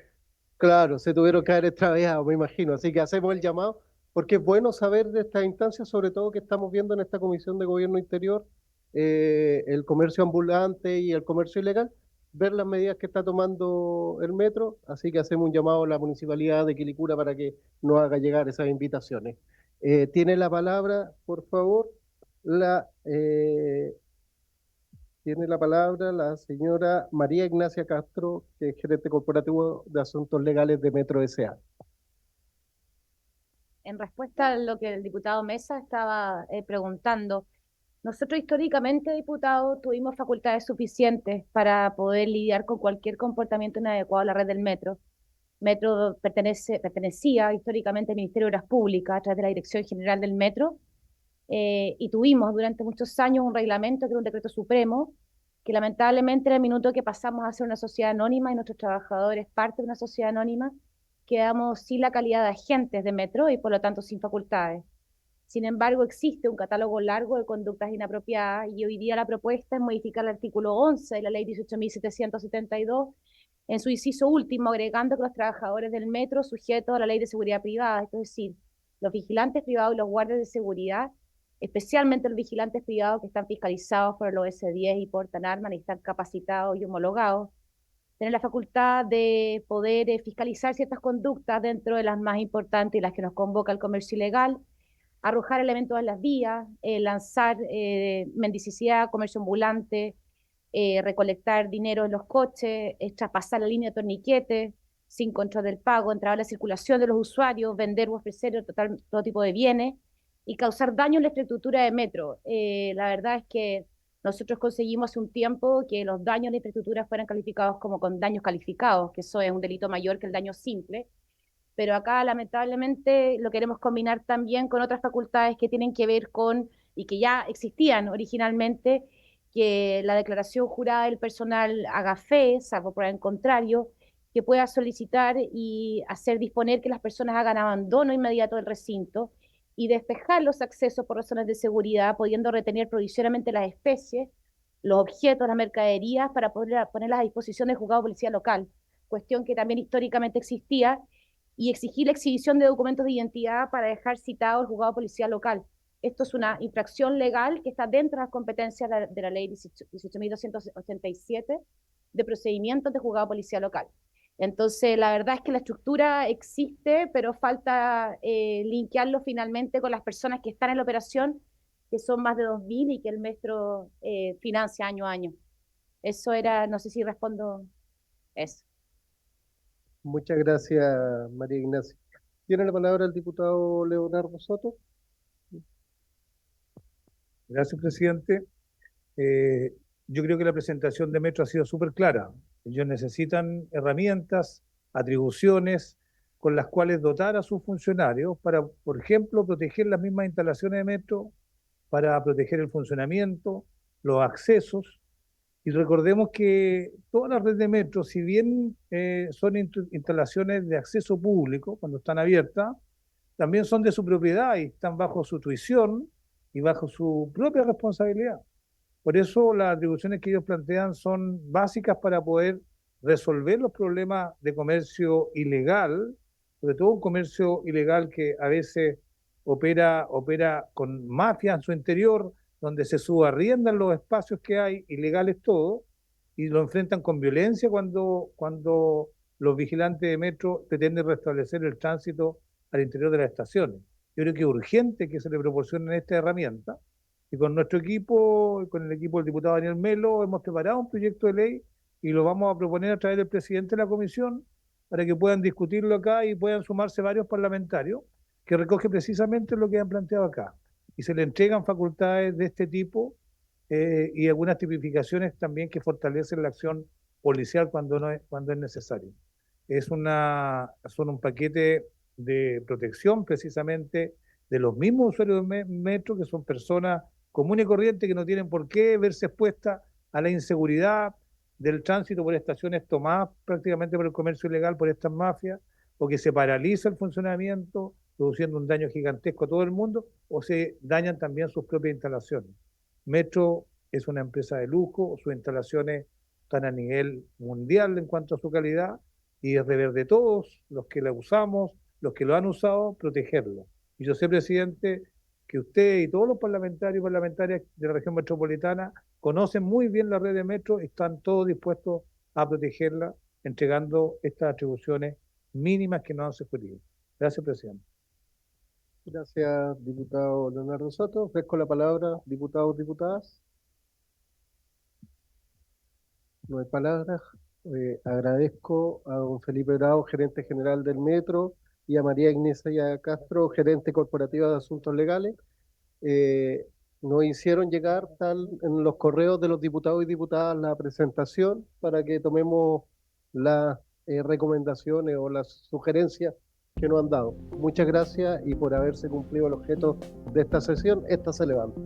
A: Claro, se tuvieron que haber extraviado, me imagino, así que hacemos el llamado porque es bueno saber de estas instancias, sobre todo que estamos viendo en esta Comisión de Gobierno Interior, el comercio ambulante y el comercio ilegal, ver las medidas que está tomando el metro, así que hacemos un llamado a la Municipalidad de Quilicura para que nos haga llegar esas invitaciones. Tiene la palabra, por favor, tiene la palabra la señora María Ignacia Castro, que es gerente corporativo de asuntos legales de Metro S.A.
G: En respuesta a lo que el diputado Mesa estaba preguntando, nosotros históricamente, diputado, tuvimos facultades suficientes para poder lidiar con cualquier comportamiento inadecuado a la red del metro. Metro pertenecía históricamente al Ministerio de Obras Públicas a través de la Dirección General del Metro y tuvimos durante muchos años un reglamento que era un decreto supremo que lamentablemente en el minuto que pasamos a ser una sociedad anónima y nuestros trabajadores parte de una sociedad anónima, quedamos sin la calidad de agentes de Metro y por lo tanto sin facultades. Sin embargo, existe un catálogo largo de conductas inapropiadas y hoy día la propuesta es modificar el artículo 11 de la ley 18.772 en su inciso último, agregando que los trabajadores del metro sujetos a la ley de seguridad privada, es decir, los vigilantes privados y los guardias de seguridad, especialmente los vigilantes privados que están fiscalizados por el OS10 y portan armas y están capacitados y homologados, tener la facultad de poder fiscalizar ciertas conductas dentro de las más importantes y las que nos convoca el comercio ilegal, arrojar elementos en las vías, lanzar mendicidad, comercio ambulante, recolectar dinero en los coches, traspasar la línea de torniquete, sin control del pago, entrar a la circulación de los usuarios, vender o ofrecer todo tipo de bienes y causar daño en la infraestructura de metro. La verdad es que nosotros conseguimos hace un tiempo que los daños en la infraestructura fueran calificados como con daños calificados, que eso es un delito mayor que el daño simple, pero acá lamentablemente lo queremos combinar también con otras facultades que tienen que ver con, y que ya existían originalmente, que la declaración jurada del personal haga fe, salvo por el contrario,
L: que pueda solicitar y hacer disponer que las personas hagan abandono inmediato del recinto y despejar los accesos por razones de seguridad, pudiendo retener provisoriamente las especies, los objetos, las mercaderías, para poder ponerlas a disposición del juzgado de policía local, cuestión que también históricamente existía, y exigir la exhibición de documentos de identidad para dejar citado el juzgado de policía local. Esto es una infracción legal que está dentro de las competencias de la ley 18.287 de procedimientos de juzgado de policía local. Entonces, la verdad es que la estructura existe, pero falta linkearlo finalmente con las personas que están en la operación, que son más de 2.000 y que el Metro financia año a año. Eso era, no sé si respondo eso.
A: Muchas gracias, María Ignacia. Tiene la palabra el diputado Leonardo Soto.
K: Gracias, presidente. Yo creo que la presentación de Metro ha sido súper clara. Ellos necesitan herramientas, atribuciones con las cuales dotar a sus funcionarios para, por ejemplo, proteger las mismas instalaciones de Metro, para proteger el funcionamiento, los accesos. Y recordemos que toda la red de Metro, si bien son instalaciones de acceso público cuando están abiertas, también son de su propiedad y están bajo su tuición y bajo su propia responsabilidad. Por eso las atribuciones que ellos plantean son básicas para poder resolver los problemas de comercio ilegal, sobre todo un comercio ilegal que a veces opera con mafia en su interior, donde se subarriendan los espacios que hay, ilegales todo, y lo enfrentan con violencia cuando los vigilantes de Metro pretenden restablecer el tránsito al interior de las estaciones. Yo creo que es urgente que se le proporcionen esta herramienta, y con nuestro equipo, con el equipo del diputado Daniel Melo, hemos preparado un proyecto de ley y lo vamos a proponer a través del presidente de la comisión para que puedan discutirlo acá y puedan sumarse varios parlamentarios, que recoge precisamente lo que han planteado acá. Y se le entregan facultades de este tipo y algunas tipificaciones también que fortalecen la acción policial cuando es necesario. Son un paquete de protección precisamente de los mismos usuarios de Metro, que son personas comunes y corrientes que no tienen por qué verse expuestas a la inseguridad del tránsito por estaciones tomadas prácticamente por el comercio ilegal, por estas mafias, o que se paraliza el funcionamiento, produciendo un daño gigantesco a todo el mundo, o se dañan también sus propias instalaciones. Metro es una empresa de lujo, sus instalaciones están a nivel mundial en cuanto a su calidad, y es deber de todos los que la usamos, los que lo han usado, protegerlo. Y yo sé, presidente, que usted y todos los parlamentarios y parlamentarias de la región metropolitana conocen muy bien la red de Metro y están todos dispuestos a protegerla, entregando estas atribuciones mínimas que nos han sugerido. Gracias, presidente.
A: Gracias, diputado Leonardo Soto. Ofrezco la palabra, diputados, diputadas. No hay palabras. Agradezco a don Felipe Bravo, gerente general del Metro, y a María Ignacia Castro, gerente corporativa de asuntos legales. Nos hicieron llegar en los correos de los diputados y diputadas la presentación para que tomemos las recomendaciones o las sugerencias que nos han dado. Muchas gracias y por haberse cumplido el objeto de esta sesión, esta se levanta.